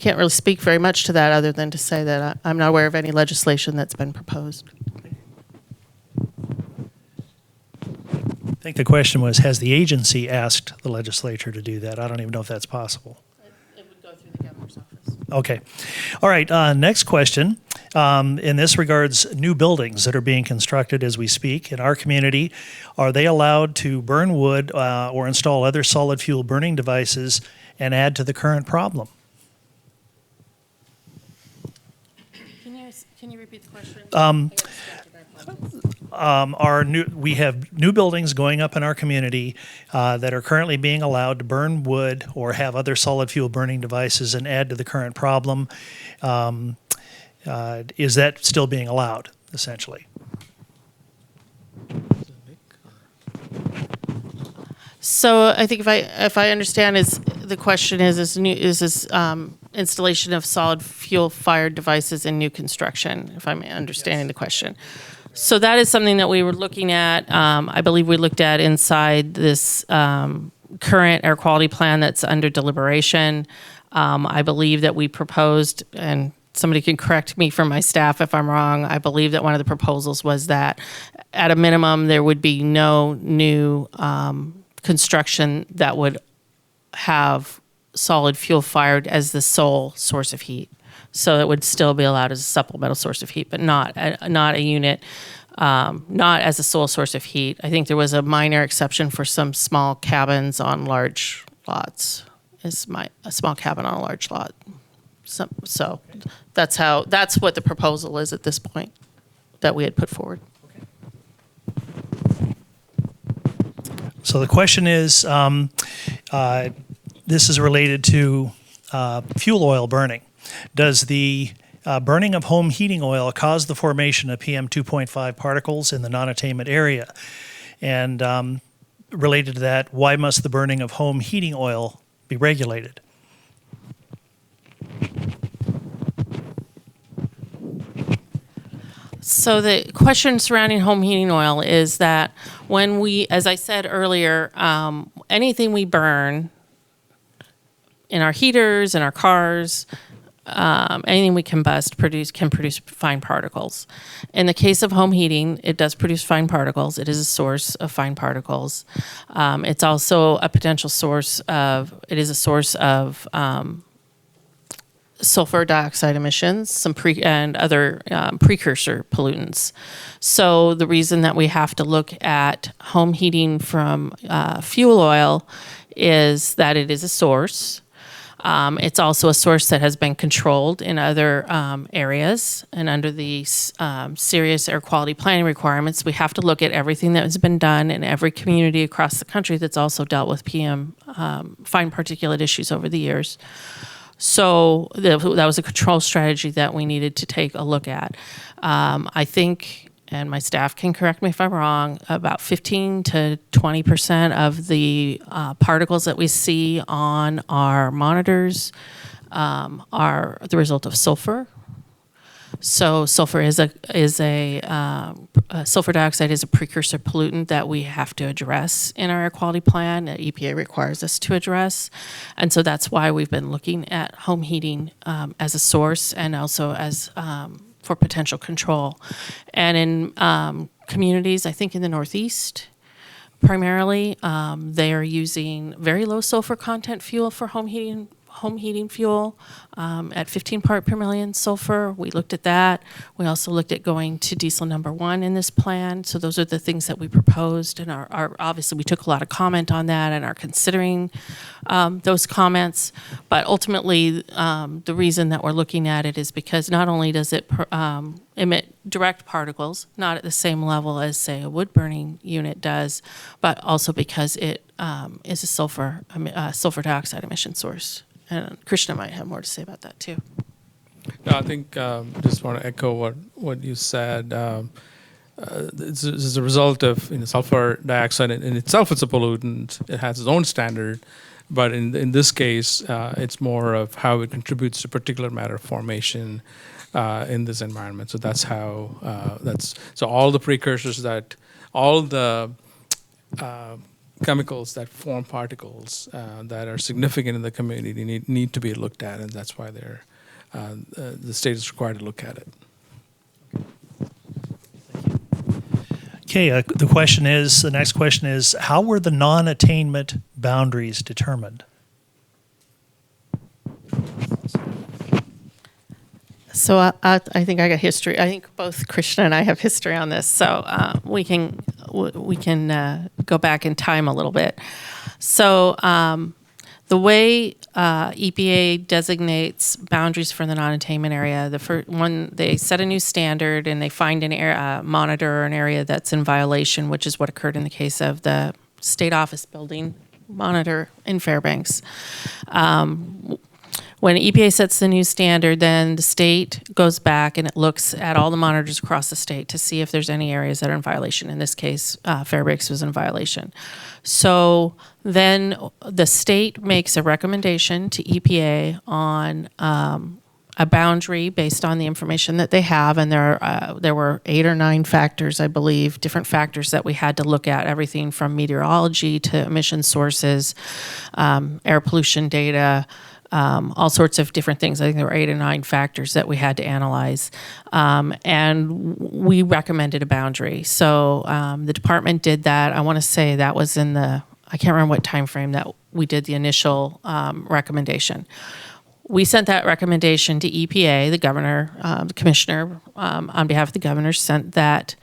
really speak very much to that other than to say that I'm not aware of any legislation that's been proposed. I think the question was, has the agency asked the legislature to do that? I don't even know if that's possible. It would go through the governor's office. Okay. All right. Next question. In this regards, new buildings that are being constructed as we speak in our community, are they allowed to burn wood or install other solid fuel burning devices and add to the current problem? Can you repeat the question? We have new buildings going up in our community that are currently being allowed to burn wood or have other solid fuel burning devices and add to the current problem. Is that still being allowed, essentially? So I think if I understand, the question is this installation of solid fuel fired devices in new construction, if I'm understanding the question. So that is something that we were looking at. I believe we looked at inside this current air quality plan that's under deliberation. I believe that we proposed, and somebody can correct me from my staff if I'm wrong. I believe that one of the proposals was that at a minimum, there would be no new construction that would have solid fuel fired as the sole source of heat. So it would still be allowed as a supplemental source of heat, but not a unit, not as a sole source of heat. I think there was a minor exception for some small cabins on large lots. A small cabin on a large lot. So that's what the proposal is at this point that we had put forward. So the question is, this is related to fuel oil burning. Does the burning of home heating oil cause the formation of PM2.5 particles in the non-attainment area? And related to that, why must the burning of home heating oil be regulated? So the question surrounding home heating oil is that when we, as I said earlier, anything we burn in our heaters, in our cars, anything we combust can produce fine particles. In the case of home heating, it does produce fine particles. It is a source of fine particles. It's also a potential source of, sulfur dioxide emissions, and other precursor pollutants. So the reason that we have to look at home heating from fuel oil is that it is a source. It's also a source that has been controlled in other areas, and under the serious air quality planning requirements, we have to look at everything that has been done in every community across the country that's also dealt with fine particulate issues over the years. So that was a control strategy that we needed to take a look at. I think, and my staff can correct me if I'm wrong, about 15 to 20% of the particles that we see on our monitors are the result of sulfur. So sulfur sulfur dioxide is a precursor pollutant that we have to address in our air quality plan. That EPA requires us to address, and so that's why we've been looking at home heating as a source and also as for potential control. And in communities, I think in the Northeast, primarily, they are using very low sulfur content fuel for home heating fuel at 15 part per million sulfur. We looked at that. We also looked at going to diesel number 1 in this plan. So those are the things that we proposed, and are obviously we took a lot of comment on that and are considering those comments. But ultimately, the reason that we're looking at it is because not only does it emit direct particles, not at the same level as, say, a wood burning unit does, but also because it is a sulfur dioxide emission source. And Krishna might have more to say about that too. No, I think just want to echo what you said. This is a result of sulfur dioxide in itself. It's a pollutant. It has its own standard, but in this case, it's more of how it contributes to particular matter formation in this environment. So that's how so all the precursors all the chemicals that form particles that are significant in the community need to be looked at, and that's why the state is required to look at it. Okay, the next question is, how were the non-attainment boundaries determined? So I think I got history. I think both Krishna and I have history on this, so we can go back in time a little bit. So the way EPA designates boundaries for the non-attainment area, the first one, they set a new standard and they find an area, monitor an area that's in violation, which is what occurred in the case of the state office building monitor in Fairbanks. When EPA sets the new standard, then the state goes back and it looks at all the monitors across the state to see if there's any areas that are in violation. In this case, Fairbanks was in violation. So then the state makes a recommendation to EPA on a boundary based on the information that they have, and there were 8 or 9 factors, I believe, different factors that we had to look at, everything from meteorology to emission sources, air pollution data, all sorts of different things. I think there were 8 or 9 factors that we had to analyze. And we recommended a boundary. So the department did that. I want to say that was in the, I can't remember what time frame that we did the initial recommendation. We sent that recommendation to EPA. The governor, the commissioner, on behalf of the governor, sent that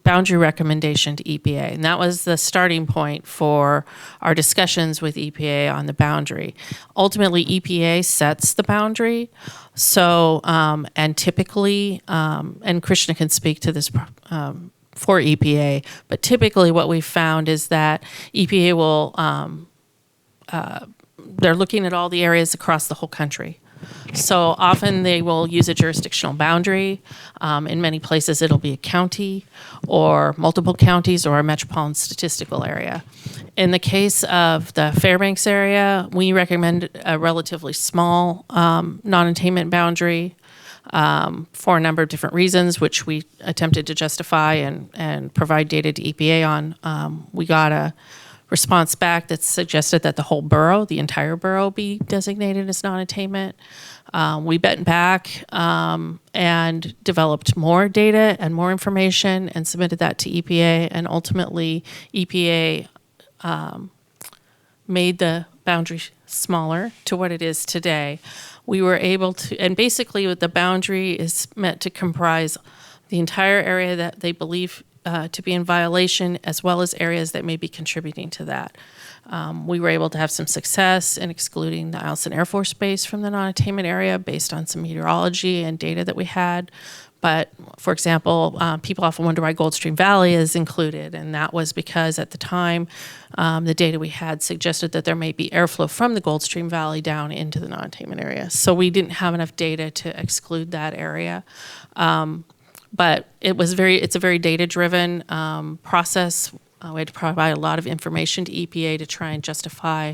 boundary recommendation to EPA. And that was the starting point for our discussions with EPA on the boundary. Ultimately, EPA sets the boundary. So, and typically, and Krishna can speak to this for EPA, but typically what we've found is that EPA will, they're looking at all the areas across the whole country. So often they will use a jurisdictional boundary. In many places it'll be a county or multiple counties or a metropolitan statistical area. In the case of the Fairbanks area, we recommend a relatively small non-attainment boundary for a number of different reasons, which we attempted to justify and provide data to EPA on. We got a response back that suggested that the whole borough, the entire borough, be designated as non-attainment. We bent back and developed more data and more information and submitted that to EPA. And ultimately, EPA made the boundary smaller to what it is today. We were able to, and basically the boundary is meant to comprise the entire area that they believe to be in violation, as well as areas that may be contributing to that. We were able to have some success in excluding the Eielson Air Force Base from the non-attainment area based on some meteorology and data that we had. But, for example, people often wonder why Goldstream Valley is included, and that was because at the time, the data we had suggested that there may be airflow from the Goldstream Valley down into the non-attainment area. So we didn't have enough data to exclude that area. But it's a very data-driven process. We had to provide a lot of information to EPA to try and justify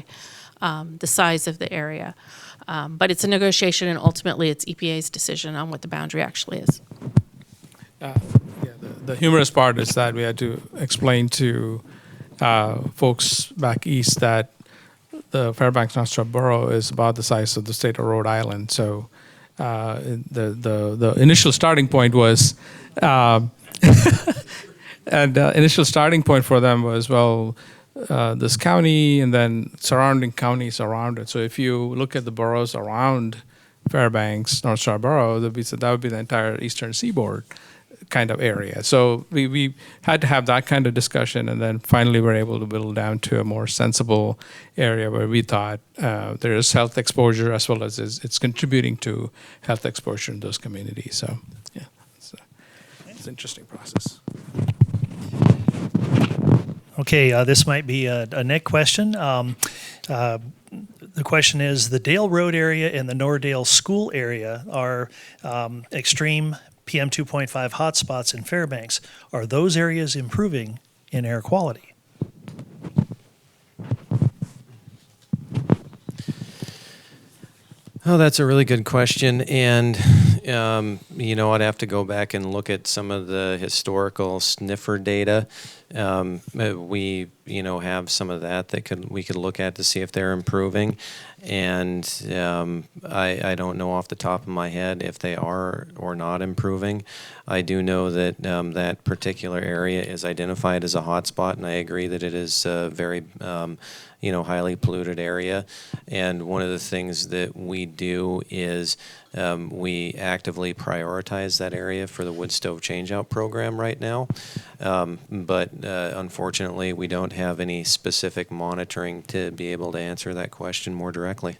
the size of the area. But it's a negotiation, and ultimately it's EPA's decision on what the boundary actually is. The humorous part is that we had to explain to folks back east that the Fairbanks North Shore Borough is about the size of the state of Rhode Island. So the initial starting point was, and initial starting point for them was, well, this county and then surrounding counties around it. So if you look at the boroughs around Fairbanks, North Shore Borough, that would be the entire eastern seaboard kind of area. So we had to have that kind of discussion, and then finally we're able to whittle down to a more sensible area where we thought there is health exposure as well as it's contributing to health exposure in those communities. So yeah, it's an interesting process. Okay, this might be a Nick question. The question is, the Dale Road area and the Nordale School area are extreme PM2.5 hotspots in Fairbanks. Are those areas improving in air quality? Oh, that's a really good question. And, I'd have to go back and look at some of the historical sniffer data. We, have some of that we could look at to see if they're improving. And I don't know off the top of my head if they are or not improving. I do know that that particular area is identified as a hotspot, and I agree that it is a very highly polluted area. And one of the things that we do is we actively prioritize that area for the wood stove changeout program right now. But unfortunately, we don't have any specific monitoring to be able to answer that question more directly.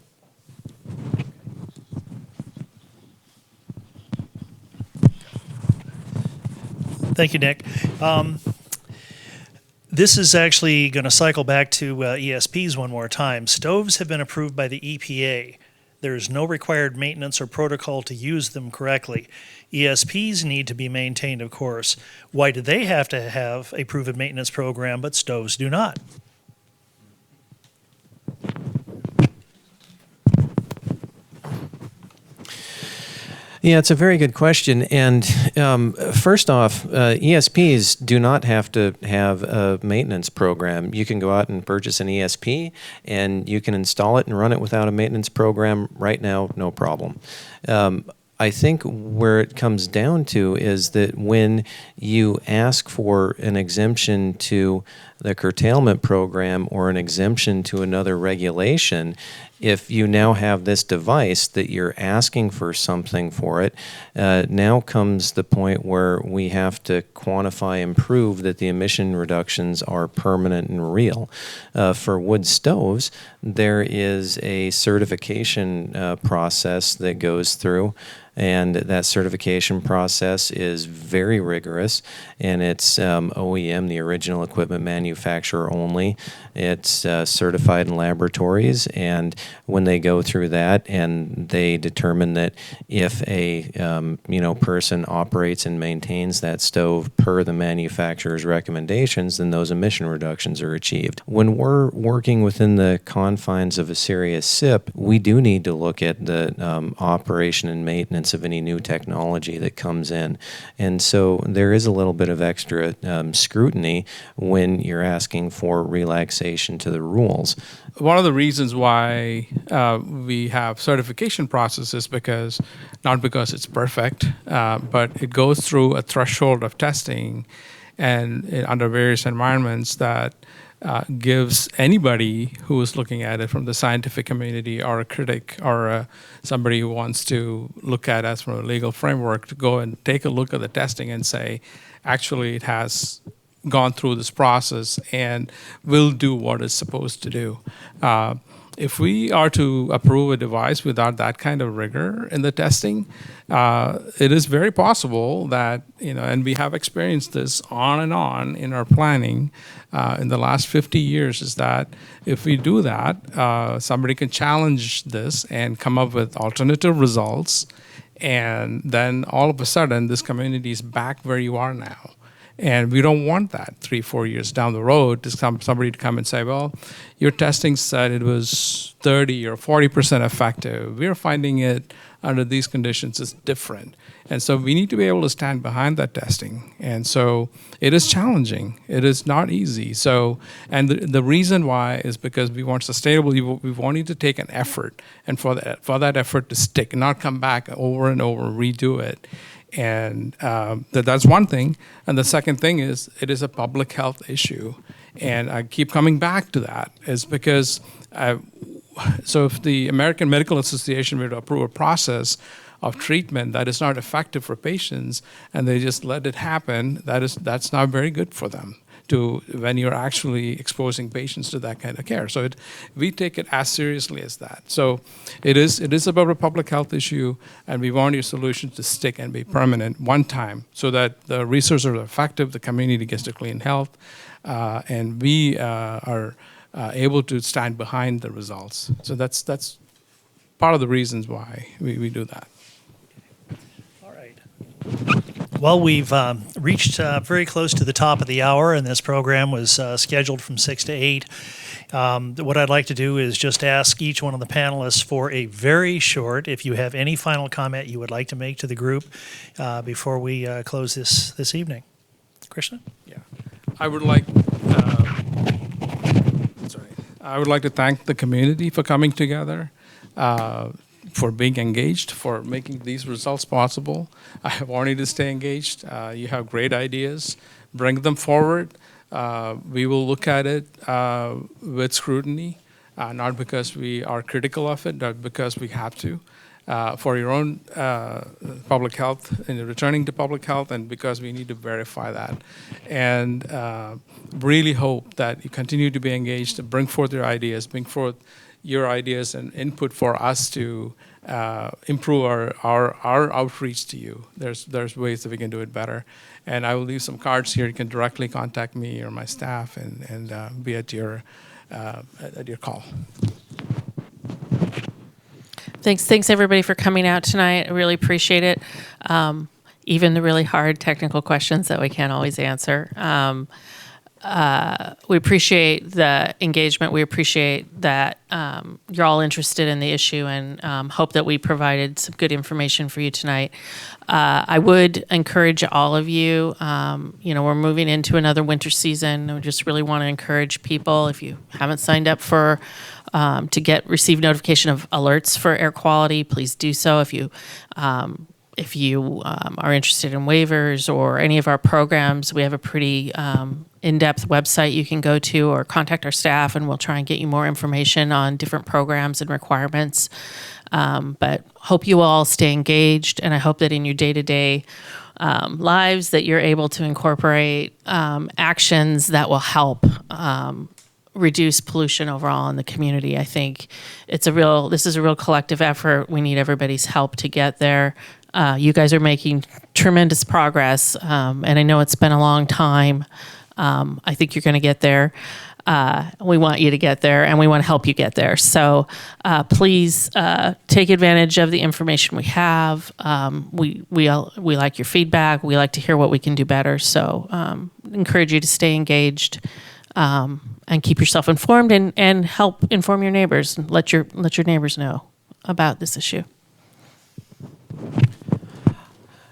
Thank you, Nick. This is actually going to cycle back to ESPs one more time. Stoves have been approved by the EPA. There is no required maintenance or protocol to use them correctly. ESPs need to be maintained, of course. Why do they have to have a proven maintenance program, but stoves do not? Yeah, it's a very good question. And first off, ESPs do not have to have a maintenance program. You can go out and purchase an ESP, and you can install it and run it without a maintenance program right now, no problem. I think where it comes down to is that when you ask for an exemption to the curtailment program or an exemption to another regulation, if you now have this device that you're asking for something for it, now comes the point where we have to quantify and prove that the emission reductions are permanent and real. For wood stoves, there is a certification process that goes through, and that certification process is very rigorous, and it's OEM, the original equipment manufacturer only. It's certified in laboratories, and when they go through that and they determine that if a person operates and maintains that stove per the manufacturer's recommendations, then those emission reductions are achieved. When we're working within the confines of a serious SIP, we do need to look at the operation and maintenance of any new technology that comes in. And so there is a little bit of extra scrutiny when you're asking for relaxation to the rules. One of the reasons why we have certification processes not because it's perfect, but it goes through a threshold of testing and under various environments that gives anybody who is looking at it from the scientific community or a critic or somebody who wants to look at us from a legal framework to go and take a look at the testing and say, actually, it has gone through this process and will do what it's supposed to do. If we are to approve a device without that kind of rigor in the testing, it is very possible that, and we have experienced this on and on in our planning in the last 50 years, is that if we do that, somebody can challenge this and come up with alternative results, and then all of a sudden this community is back where you are now. And we don't want that 3-4 years down the road to somebody to come and say, well, your testing said it was 30 or 40% effective. We're finding it under these conditions is different. And so we need to be able to stand behind that testing. And so it is challenging. It is not easy. So, and the reason why is because we want sustainable, we want you to take an effort, and for that effort to stick and not come back over and over, redo it. And that's one thing. And the second thing is it is a public health issue. And I keep coming back to that is because, so if the American Medical Association were to approve a process of treatment that is not effective for patients and they just let it happen, that's not very good for them when you're actually exposing patients to that kind of care. So we take it as seriously as that. So it is about a public health issue, and we want your solution to stick and be permanent one time so that the resources are effective, the community gets to clean health, and we are able to stand behind the results. So that's part of the reasons why we do that. All right. Well, we've reached very close to the top of the hour, and this program was scheduled from 6 to 8. What I'd like to do is just ask each one of the panelists for a very short, if you have any final comment you would like to make to the group before we close this evening. Krishna? Yeah, I would like to thank the community for coming together, for being engaged, for making these results possible. I want you to stay engaged. You have great ideas. Bring them forward. We will look at it with scrutiny, not because we are critical of it, but because we have to, for your own public health and returning to public health, and because we need to verify that. And really hope that you continue to be engaged, to bring forth your ideas, and input for us to improve our outreach to you. There's ways that we can do it better. And I will leave some cards here. You can directly contact me or my staff and be at your call. Thanks everybody for coming out tonight. I really appreciate it. Even the really hard technical questions that we can't always answer. we appreciate the engagement. We appreciate that you're all interested in the issue, and hope that we provided some good information for you tonight. I would encourage all of you, we're moving into another winter season. We just really want to encourage people, if you haven't signed up for to receive notification of alerts for air quality, please do so. If you are interested in waivers or any of our programs, we have a pretty in-depth website you can go to, or contact our staff, and we'll try and get you more information on different programs and requirements. But hope you all stay engaged, and I hope that in your day-to-day lives that you're able to incorporate actions that will help reduce pollution overall in the community. I think this is a real collective effort. We need everybody's help to get there. You guys are making tremendous progress, and I know it's been a long time. I think you're going to get there. We want you to get there, and we want to help you get there. So please take advantage of the information we have. We like your feedback. We like to hear what we can do better. So encourage you to stay engaged and keep yourself informed, and help inform your neighbors. Let your neighbors know about this issue.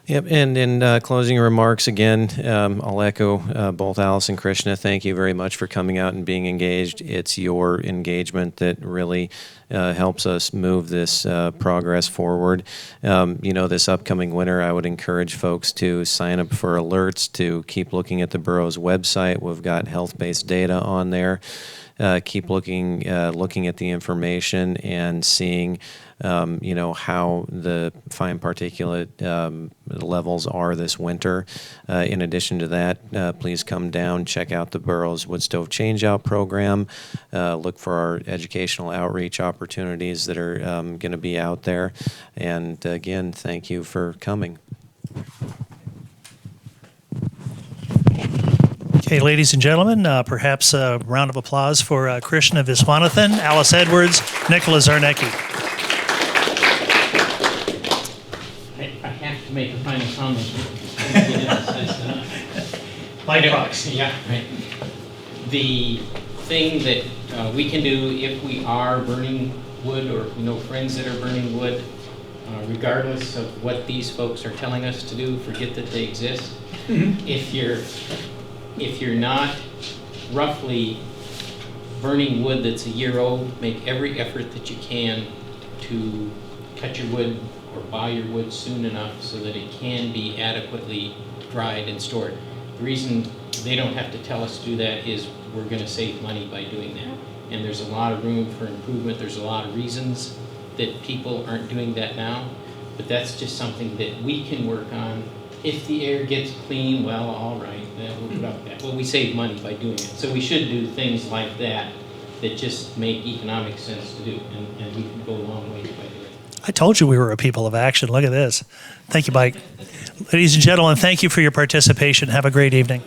Yep, and in closing remarks, again, I'll echo both Alice and Krishna. Thank you very much for coming out and being engaged. It's your engagement that really helps us move this progress forward. This upcoming winter, I would encourage folks to sign up for alerts, to keep looking at the borough's website. We've got health-based data on there. Keep looking at the information and seeing how the fine particulate levels are this winter. In addition to that, please come down, check out the borough's wood stove changeout program. Look for our educational outreach opportunities that are going to be out there. And again, thank you for coming. Okay, ladies and gentlemen, perhaps a round of applause for Krishna Viswanathan, Alice Edwards, Nicholas Zarnecki. I have to make a final comment. Likewise. Yeah, right. The thing that we can do if we are burning wood, or if we know friends that are burning wood, regardless of what these folks are telling us to do, forget that they exist. Mm-hmm. If you're not roughly burning wood that's a year old, make every effort that you can to cut your wood or buy your wood soon enough so that it can be adequately dried and stored. The reason they don't have to tell us to do that is we're going to save money by doing that. And there's a lot of room for improvement. There's a lot of reasons that people aren't doing that now, but that's just something that we can work on. If the air gets clean, well, all right, we'll put up with that. Well, we save money by doing it. So we should do things like that that just make economic sense to do, and we can go a long way by doing it. I told you we were a people of action. Look at this. Thank you, Mike. Ladies and gentlemen, thank you for your participation. Have a great evening.